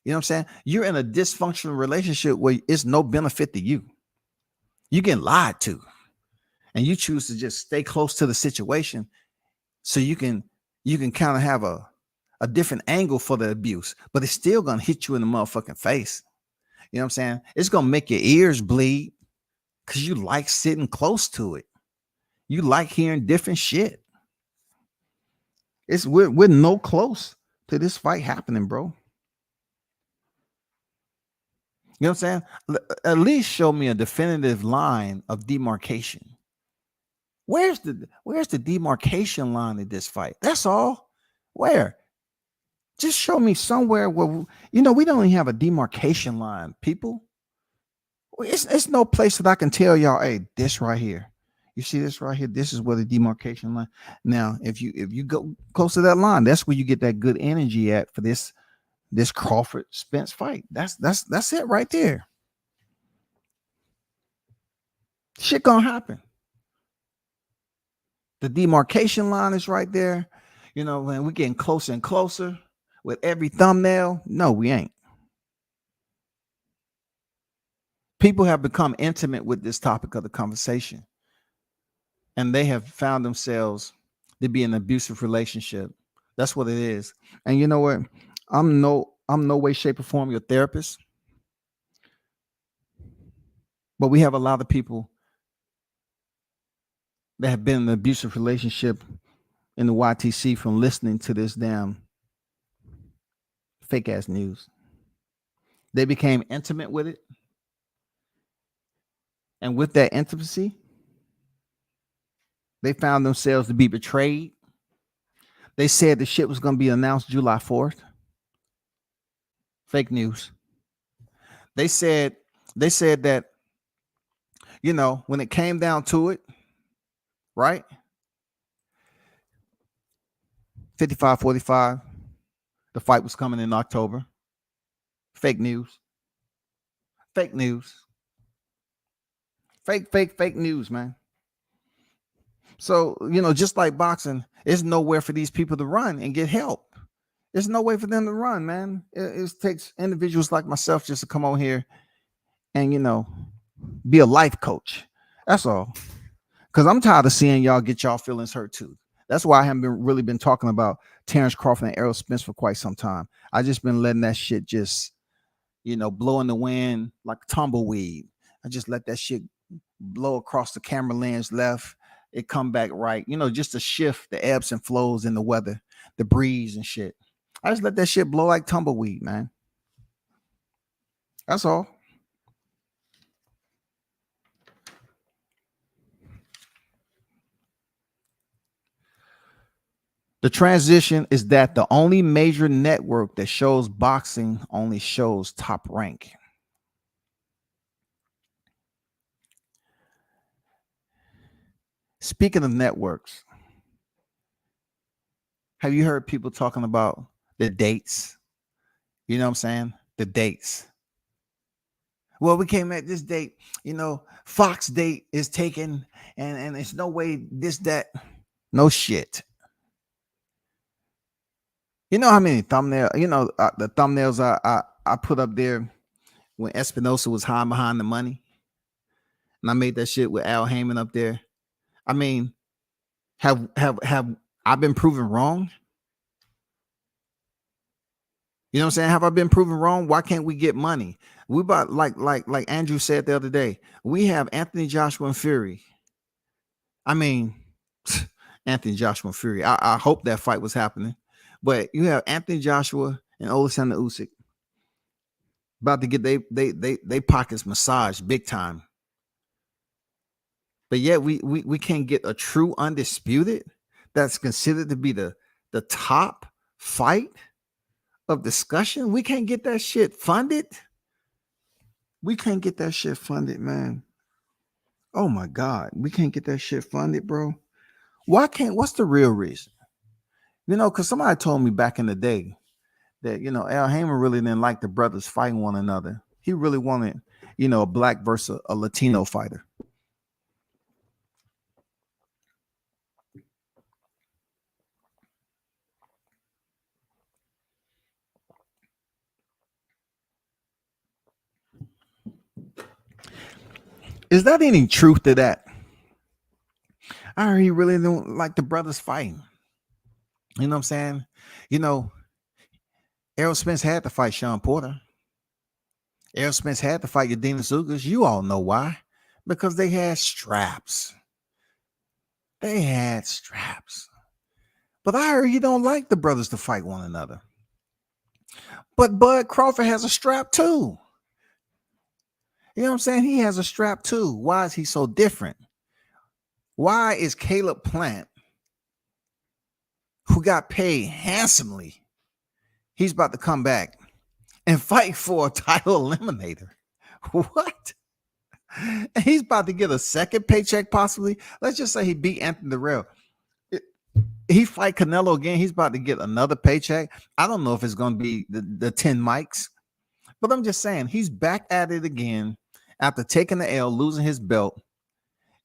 You know what I'm saying? You're in a dysfunctional relationship where it's no benefit to you. You get lied to. And you choose to just stay close to the situation so you can kind of have a different angle for the abuse, but it's still gonna hit you in the motherfucking face. You know what I'm saying? It's gonna make your ears bleed because you like sitting close to it. You like hearing different shit. We're no close to this fight happening, bro. You know what I'm saying? At least show me a definitive line of demarcation. Where's the demarcation line in this fight? That's all. Where? Just show me somewhere where, we don't even have a demarcation line, people. It's no place that I can tell y'all, hey, this right here. You see this right here? This is where the demarcation line. Now, if you go close to that line, that's where you get that good energy at for this Crawford Spence fight. That's it right there. Shit gonna happen. The demarcation line is right there. When we're getting closer and closer with every thumbnail. No, we ain't. People have become intimate with this topic of the conversation. And they have found themselves to be in an abusive relationship. That's what it is. And you know what? I'm no way, shape, or form your therapist. But we have a lot of people that have been in an abusive relationship in the YTC from listening to this damn fake ass news. They became intimate with it. And with that intimacy, they found themselves to be betrayed. They said the shit was going to be announced July 4th. Fake news. They said that, when it came down to it, right? 55-45. The fight was coming in October. Fake news. Fake news. Fake news, man. So, just like boxing, there's nowhere for these people to run and get help. There's no way for them to run, man. It takes individuals like myself just to come on here and, be a life coach. That's all. Because I'm tired of seeing y'all get y'all feelings hurt too. That's why I haven't really been talking about Terrence Crawford and Errol Spence for quite some time. I just been letting that shit just, blow in the wind like tumbleweed. I just let that shit blow across the camera lens left. It come back right. Just to shift the ebbs and flows in the weather, the breeze and shit. I just let that shit blow like tumbleweed, man. That's all. The transition is that the only major network that shows boxing only shows Top Rank. Speaking of networks, have you heard people talking about the dates? You know what I'm saying? The dates. Well, we came at this date, Fox date is taken and it's no way this, that. No shit. You know how many thumbnails, the thumbnails I put up there when Espinosa was hiding behind the money? And I made that shit with Al Heyman up there. I mean, have I been proven wrong? You know what I'm saying? Have I been proven wrong? Why can't we get money? We about like Andrew said the other day, we have Anthony Joshua and Fury. I mean, Anthony Joshua Fury. I hope that fight was happening. But you have Anthony Joshua and Alexander Usyk about to get they pockets massaged big time. But yet we can't get a true undisputed that's considered to be the top fight of discussion. We can't get that shit funded. We can't get that shit funded, man. Oh my God. We can't get that shit funded, bro. What's the real reason? Because somebody told me back in the day that, Al Heyman really didn't like the brothers fighting one another. He really wanted, a black versus a Latino fighter. Is that any truth to that? I heard he really don't like the brothers fighting. You know what I'm saying? Errol Spence had to fight Sean Porter. Errol Spence had to fight Yadina Zugas. You all know why. Because they had straps. They had straps. But I heard he don't like the brothers to fight one another. But Bud Crawford has a strap too. You know what I'm saying? He has a strap too. Why is he so different? Why is Caleb Plant, who got paid handsomely, he's about to come back and fight for a title eliminator? What? And he's about to get a second paycheck possibly. Let's just say he beat Anthony Durrell. He fight Canelo again. He's about to get another paycheck. I don't know if it's going to be the 10 mics, but I'm just saying he's back at it again after taking the L, losing his belt.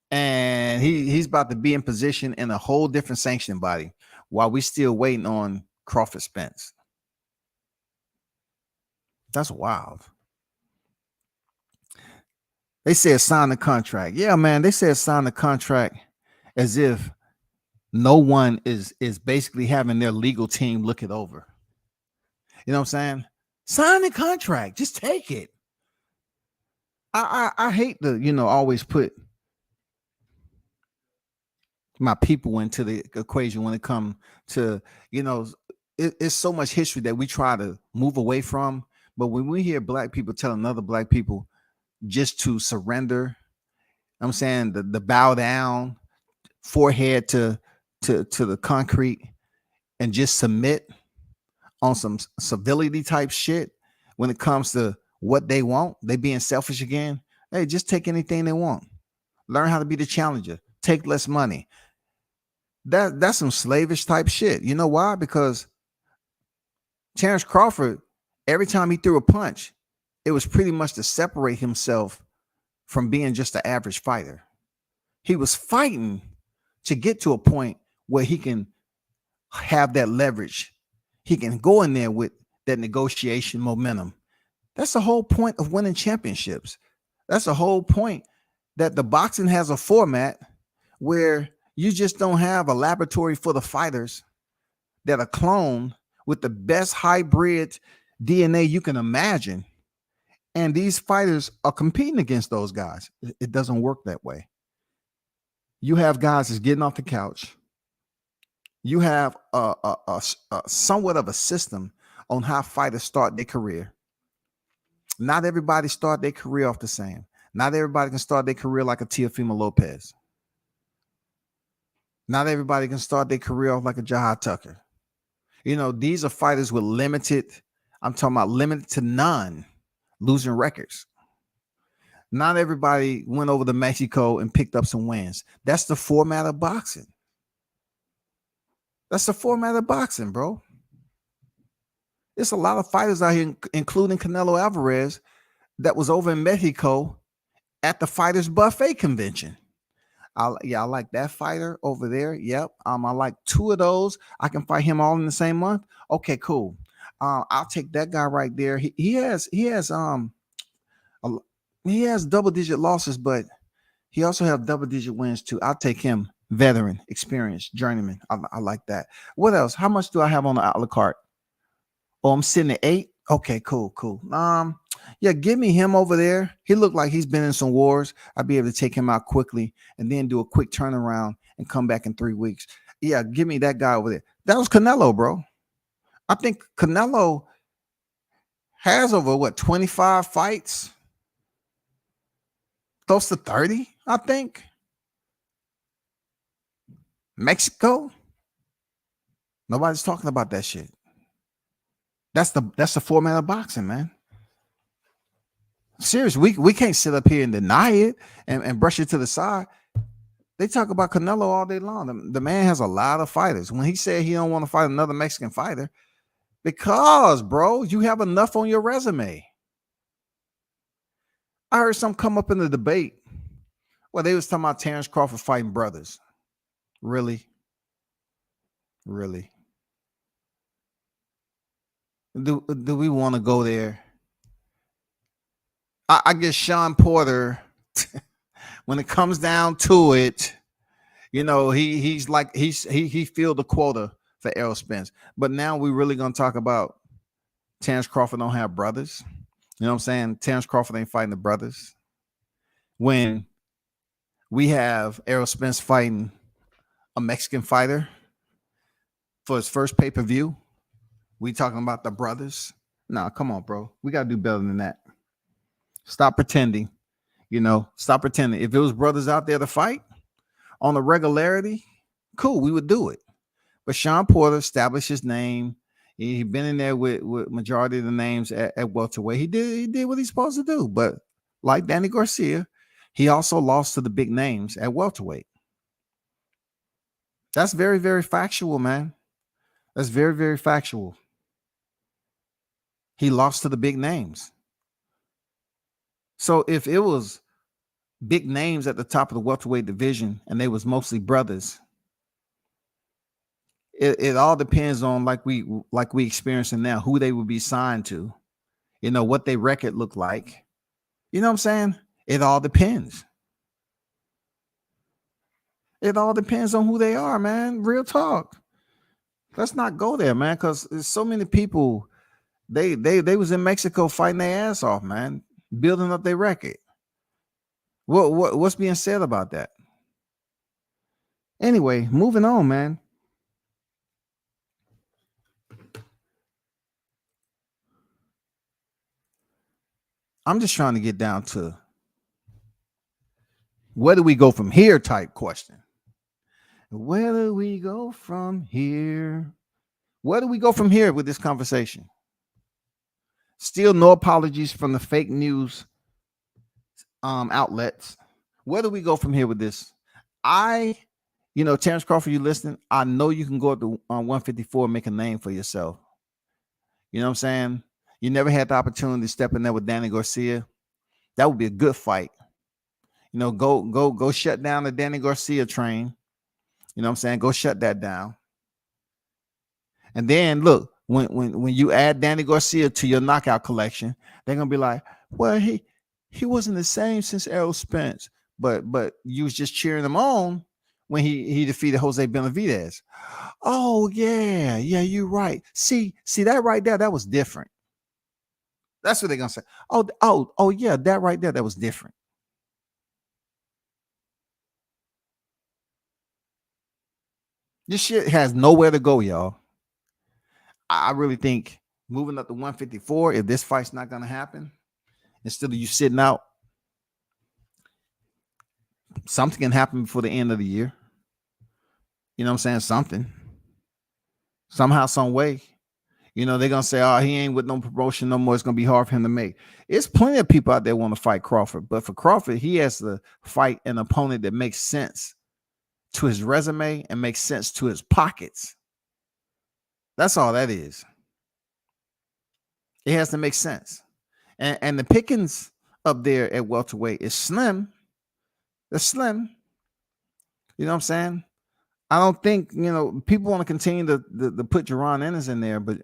And he's about to be in position in a whole different sanctioning body while we still waiting on Crawford Spence. That's wild. They said sign the contract. Yeah, man. They said sign the contract as if no one is basically having their legal team look it over. You know what I'm saying? Sign the contract. Just take it. I hate to, always put my people into the equation when it comes to, it's so much history that we try to move away from. But when we hear black people telling other black people just to surrender, I'm saying the bow down, forehead to the concrete and just submit on some civility type shit when it comes to what they want, they being selfish again. Hey, just take anything they want. Learn how to be the challenger. Take less money. That's some slavish type shit. You know why? Because Terrence Crawford, every time he threw a punch, it was pretty much to separate himself from being just an average fighter. He was fighting to get to a point where he can have that leverage. He can go in there with that negotiation momentum. That's the whole point of winning championships. That's the whole point that the boxing has a format where you just don't have a laboratory for the fighters that are cloned with the best hybrid DNA you can imagine. And these fighters are competing against those guys. It doesn't work that way. You have guys that's getting off the couch. You have a somewhat of a system on how fighters start their career. Not everybody start their career off the same. Not everybody can start their career like a Teofimo Lopez. Not everybody can start their career off like a Jahad Tucker. These are fighters with limited to none losing records. Not everybody went over to Mexico and picked up some wins. That's the format of boxing. That's the format of boxing, bro. There's a lot of fighters out here, including Canelo Alvarez, that was over in Mexico at the Fighters Buffet convention. I like that fighter over there. Yep. I like two of those. I can fight him all in the same month. Okay, cool. I'll take that guy right there. He has double-digit losses, but he also have double-digit wins too. I'll take him. Veteran, experienced, journeyman. I like that. What else? How much do I have on the a la carte? Oh, I'm sitting at 8. Okay, cool. Yeah, give me him over there. He looked like he's been in some wars. I'd be able to take him out quickly and then do a quick turnaround and come back in 3 weeks. Yeah, give me that guy over there. That was Canelo, bro. I think Canelo has over 25 fights, close to 30, I think. Mexico, nobody's talking about that shit. That's the format of boxing, man. Seriously, we can't sit up here and deny it and brush it to the side. They talk about Canelo all day long. The man has a lot of fighters. When he said he don't want to fight another Mexican fighter, because, bro, you have enough on your resume. I heard some come up in the debate where they was talking about Terrence Crawford fighting brothers. Really? Really? Do we want to go there? I guess Sean Porter, when it comes down to it, you know, he filled the quota for Errol Spence. But now we really gonna talk about Terrence Crawford don't have brothers. You know what I'm saying? Terrence Crawford ain't fighting the brothers. When we have Errol Spence fighting a Mexican fighter for his first pay-per-view, we talking about the brothers? Nah, come on, bro. We gotta do better than that. Stop pretending. You know, stop pretending. If it was brothers out there to fight on a regularity, cool, we would do it. But Sean Porter established his name. He been in there with majority of the names at welterweight. He did what he's supposed to do. But like Danny Garcia, he also lost to the big names at welterweight. That's very, very factual, man. That's very, very factual. He lost to the big names. So if it was big names at the top of the welterweight division and they was mostly brothers, it all depends on like we experiencing now, who they would be signed to, you know, what their record look like. You know what I'm saying? It all depends. It all depends on who they are, man. Real talk. Let's not go there, man, because there's so many people. They was in Mexico fighting their ass off, man, building up their record. What's being said about that? Anyway, moving on, man. I'm just trying to get down to where do we go from here type question. Where do we go from here? Where do we go from here with this conversation? Still no apologies from the fake news outlets. Where do we go from here with this? Terrence Crawford, you listening? I know you can go up to 154 and make a name for yourself. You know what I'm saying? You never had the opportunity to step in there with Danny Garcia. That would be a good fight. You know, go shut down the Danny Garcia train. You know what I'm saying? Go shut that down. And then look, when you add Danny Garcia to your knockout collection, they're gonna be like, well, he wasn't the same since Errol Spence, but you was just cheering him on when he defeated Jose Benavidez. Oh yeah, you're right. See that right there, that was different. That's what they're gonna say. Oh yeah, that right there, that was different. This shit has nowhere to go, y'all. I really think moving up to 154, if this fight's not gonna happen, instead of you sitting out, something can happen before the end of the year. You know what I'm saying? Something. Somehow, some way. You know, they're gonna say, oh, he ain't with no promotion no more. It's gonna be hard for him to make. It's plenty of people out there want to fight Crawford, but for Crawford, he has to fight an opponent that makes sense to his resume and makes sense to his pockets. That's all that is. It has to make sense. And the pickings up there at welterweight is slim. They're slim. You know what I'm saying? I don't think, people want to continue to put Jaron Ennis in there, but,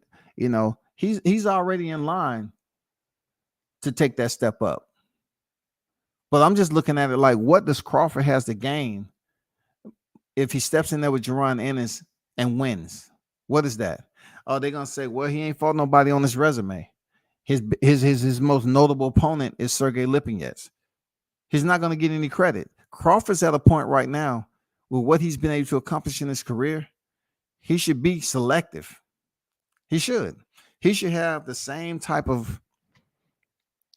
he's already in line to take that step up. But I'm just looking at it like, what does Crawford has to gain if he steps in there with Jaron Ennis and wins? What is that? Oh, they're gonna say, well, he ain't fought nobody on his resume. His most notable opponent is Sergey Lipinets. He's not gonna get any credit. Crawford's at a point right now with what he's been able to accomplish in his career, he should be selective. He should. He should have the same type of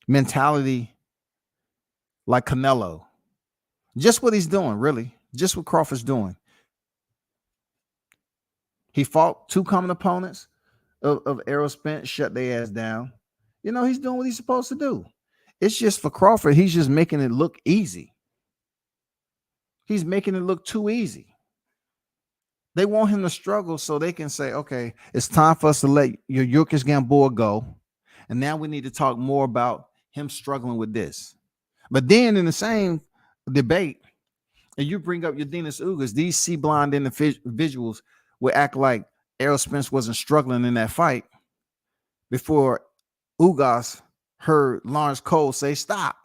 mentality like Canelo. Just what he's doing, really. Just what Crawford's doing. He fought two common opponents of Errol Spence, shut their ass down. You know, he's doing what he's supposed to do. It's just for Crawford, he's just making it look easy. He's making it look too easy. They want him to struggle so they can say, okay, it's time for us to let your Yurkis Gamboa go. And now we need to talk more about him struggling with this. But then in the same debate, and you bring up your Dinas Ugas, these C-blind individuals will act like Errol Spence wasn't struggling in that fight before Ugas heard Lawrence Cole say stop.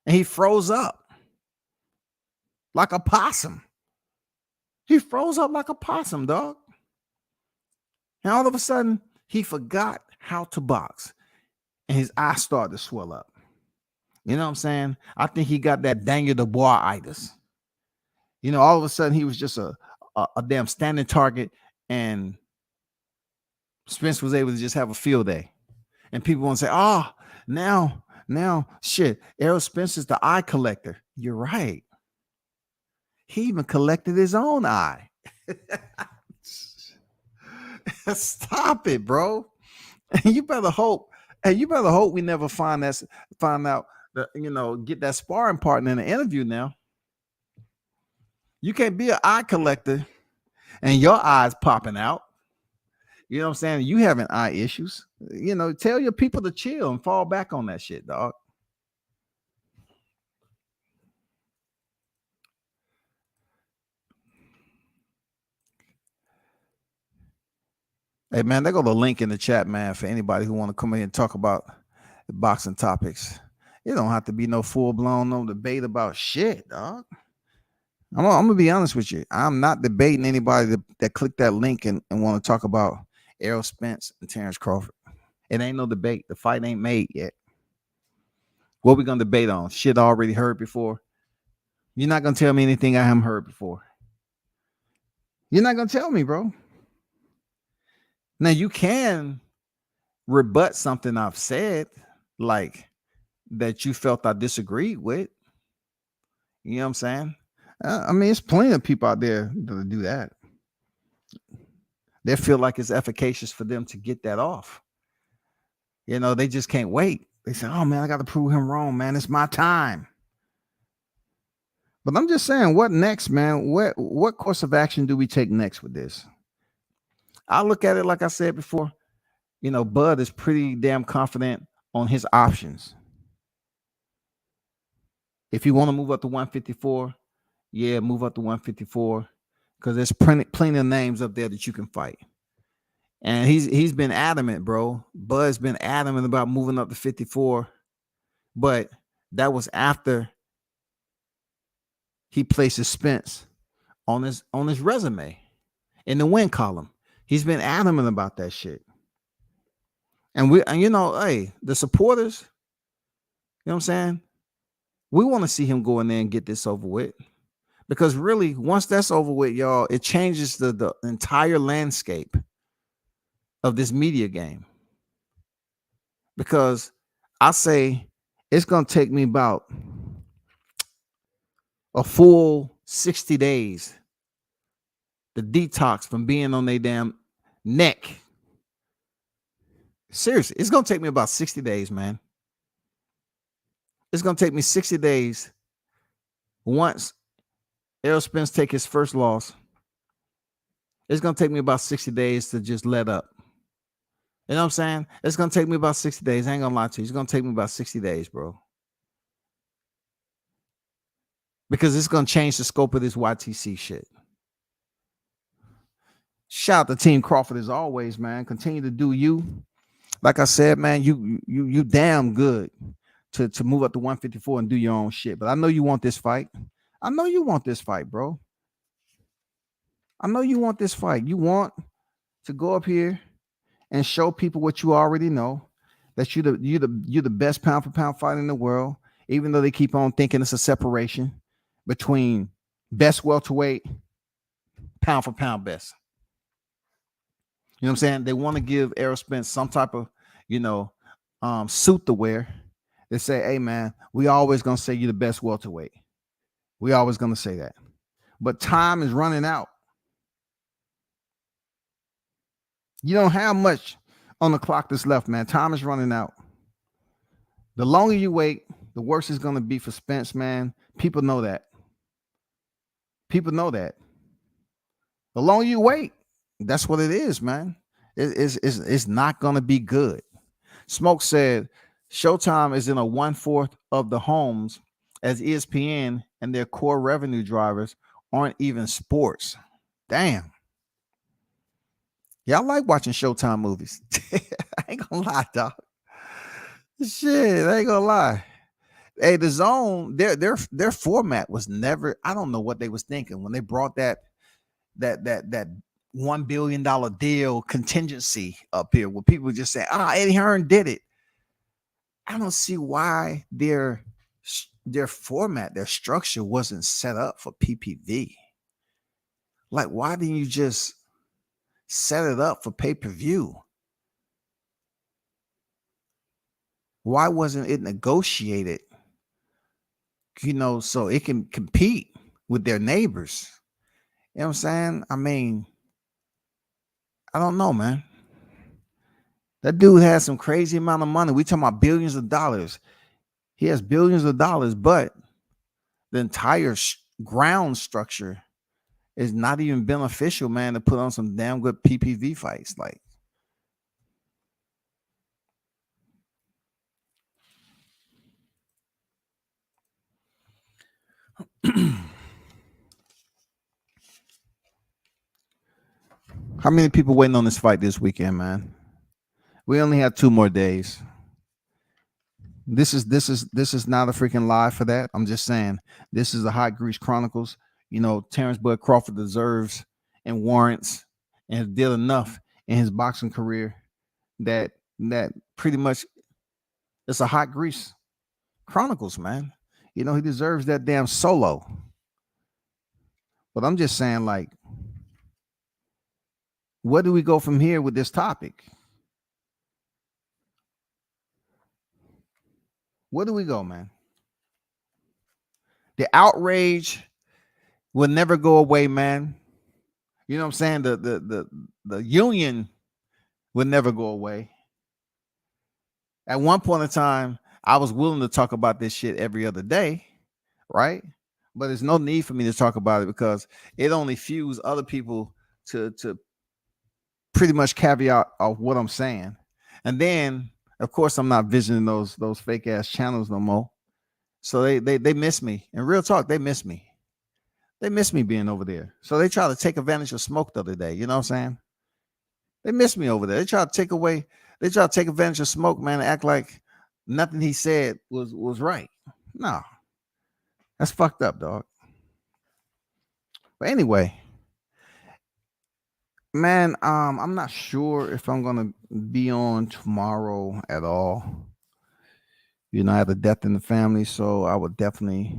And he froze up like a possum. He froze up like a possum, dog. And all of a sudden, he forgot how to box. And his eyes started to swell up. You know what I'm saying? I think he got that Daniel Dubois-itis. You know, all of a sudden, he was just a damn standing target, and Spence was able to just have a field day. And people want to say, oh, now, shit, Errol Spence is the eye collector. You're right. He even collected his own eye. Stop it, bro. You better hope. Hey, you better hope we never find out that, you know, get that sparring partner in the interview now. You can't be an eye collector and your eyes popping out. You know what I'm saying? You having eye issues. You know, tell your people to chill and fall back on that shit, dog. Hey, man, they got the link in the chat, man, for anybody who want to come in and talk about the boxing topics. It don't have to be no full-blown no debate about shit, dog. I'm going to be honest with you. I'm not debating anybody that clicked that link and want to talk about Errol Spence and Terrence Crawford. It ain't no debate. The fight ain't made yet. What we going to debate on? Shit I already heard before. You're not going to tell me anything I haven't heard before. You're not going to tell me, bro. Now, you can rebut something I've said, like that you felt I disagreed with. You know what I'm saying? I mean, it's plenty of people out there that do that. They feel like it's efficacious for them to get that off. You know, they just can't wait. They say, oh, man, I got to prove him wrong, man. It's my time. But I'm just saying, what next, man? What course of action do we take next with this? I look at it like I said before, you know, Bud is pretty damn confident on his options. If you want to move up to 154, yeah, move up to 154 because there's plenty of names up there that you can fight. And he's been adamant, bro. Bud's been adamant about moving up to 54, but that was after he places Spence on his resume in the win column. He's been adamant about that shit. And you know, hey, the supporters, you know what I'm saying? We want to see him go in there and get this over with. Because really, once that's over with, y'all, it changes the entire landscape of this media game. Because I say it's going to take me about a full 60 days to detox from being on their damn neck. Seriously, it's going to take me about 60 days, man. It's going to take me 60 days once Errol Spence take his first loss. It's going to take me about 60 days to just let up. You know what I'm saying? It's going to take me about 60 days. I ain't going to lie to you. It's going to take me about 60 days, bro. Because it's going to change the scope of this YTC shit. Shout out to Team Crawford as always, man. Continue to do you. Like I said, man, you damn good to move up to 154 and do your own shit. But I know you want this fight. I know you want this fight, bro. I know you want this fight. You want to go up here and show people what you already know, that you're the best pound for pound fighter in the world, even though they keep on thinking it's a separation between best welterweight, pound for pound best. You know what I'm saying? They want to give Errol Spence some type of, suit to wear. They say, hey man, we always gonna say you're the best welterweight. We always gonna say that. But time is running out. You don't have much on the clock that's left, man. Time is running out. The longer you wait, the worse it's gonna be for Spence, man. People know that. People know that. The longer you wait, that's what it is, man. It's not gonna be good. Smoke said Showtime is in a 1/4 of the homes as ESPN and their core revenue drivers aren't even sports. Damn. Y'all like watching Showtime movies. I ain't gonna lie, dog. Shit, I ain't gonna lie. Hey, the Zone, their format was never. I don't know what they was thinking when they brought that $1 billion deal contingency up here, where people just say, Eddie Hearn did it. I don't see why their format, their structure wasn't set up for PPV. Like, why didn't you just set it up for pay-per-view? Why wasn't it negotiated, so it can compete with their neighbors? You know what I'm saying? I mean, I don't know, man. That dude has some crazy amount of money. We talking about billions of dollars. He has billions of dollars, but the entire ground structure is not even beneficial, man, to put on some damn good PPV fights. Like, how many people waiting on this fight this weekend, man? We only have 2 more days. This is not a freaking lie for that. I'm just saying this is a Hot Grease Chronicles. Terrence Bud Crawford deserves and warrants and has did enough in his boxing career that pretty much it's a Hot Grease Chronicles, man. He deserves that damn solo. But I'm just saying, like, where do we go from here with this topic? Where do we go, man? The outrage will never go away, man. You know what I'm saying? The union will never go away. At one point in time, I was willing to talk about this shit every other day, right? But there's no need for me to talk about it because it only fuels other people to pretty much caveat of what I'm saying. And then, of course, I'm not visiting those fake ass channels no more. So they miss me. And real talk, they miss me. They miss me being over there. So they try to take advantage of Smoke the other day. You know what I'm saying? They miss me over there. They try to take advantage of Smoke, man, and act like nothing he said was right. No. That's fucked up, dog. But anyway, man, I'm not sure if I'm gonna be on tomorrow at all. I have a death in the family, so I would definitely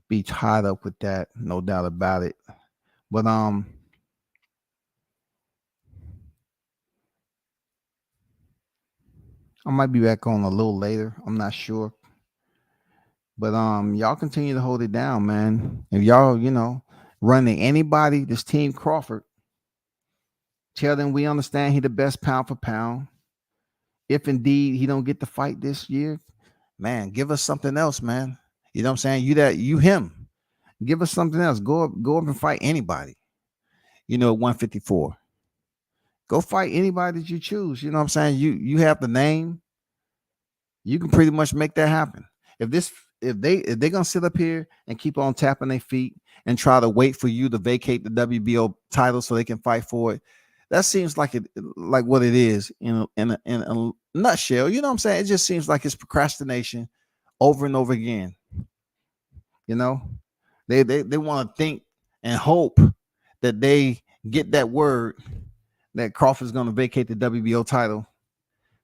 be tied up with that, no doubt about it. But I might be back on a little later. I'm not sure. But y'all continue to hold it down, man. If y'all, running anybody, this team Crawford, tell them we understand he the best pound for pound. If indeed he don't get the fight this year, man, give us something else, man. You know what I'm saying? You him. Give us something else. Go up and fight anybody. At 154. Go fight anybody that you choose. You know what I'm saying? You have the name. You can pretty much make that happen. If they're gonna sit up here and keep on tapping their feet and try to wait for you to vacate the WBO title so they can fight for it, that seems like what it is in a nutshell. You know what I'm saying? It just seems like it's procrastination over and over again. They want to think and hope that they get that word that Crawford's going to vacate the WBO title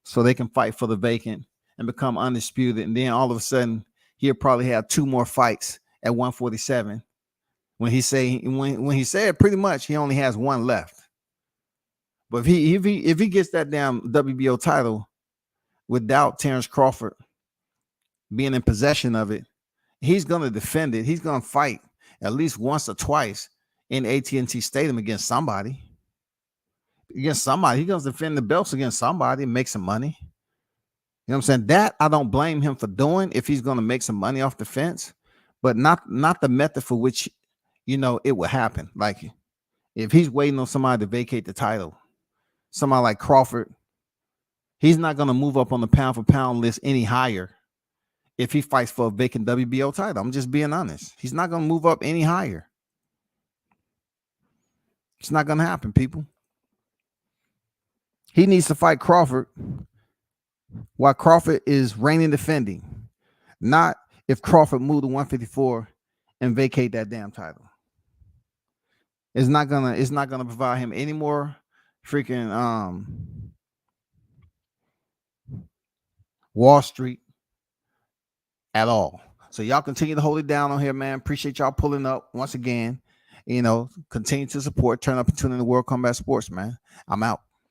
so they can fight for the vacant and become undisputed. And then all of a sudden, he'll probably have 2 more fights at 147 when he said pretty much he only has one left. But if he gets that damn WBO title without Terrence Crawford being in possession of it, he's gonna defend it. He's gonna fight at least once or twice in AT&T Stadium against somebody. He's gonna defend the belts against somebody and make some money. You know what I'm saying? That I don't blame him for doing if he's gonna make some money off the fence, but not the method for which it would happen. Like if he's waiting on somebody to vacate the title, somebody like Crawford, he's not gonna move up on the pound for pound list any higher if he fights for a vacant WBO title. I'm just being honest. He's not gonna move up any higher. It's not gonna happen, people. He needs to fight Crawford while Crawford is reigning defending, not if Crawford moved to 154 and vacate that damn title. It's not gonna provide him any more freaking Wall Street at all. So y'all continue to hold it down on here, man. Appreciate y'all pulling up once again. Continue to support, turn up and tune in to World Combat Sports, man. I'm out.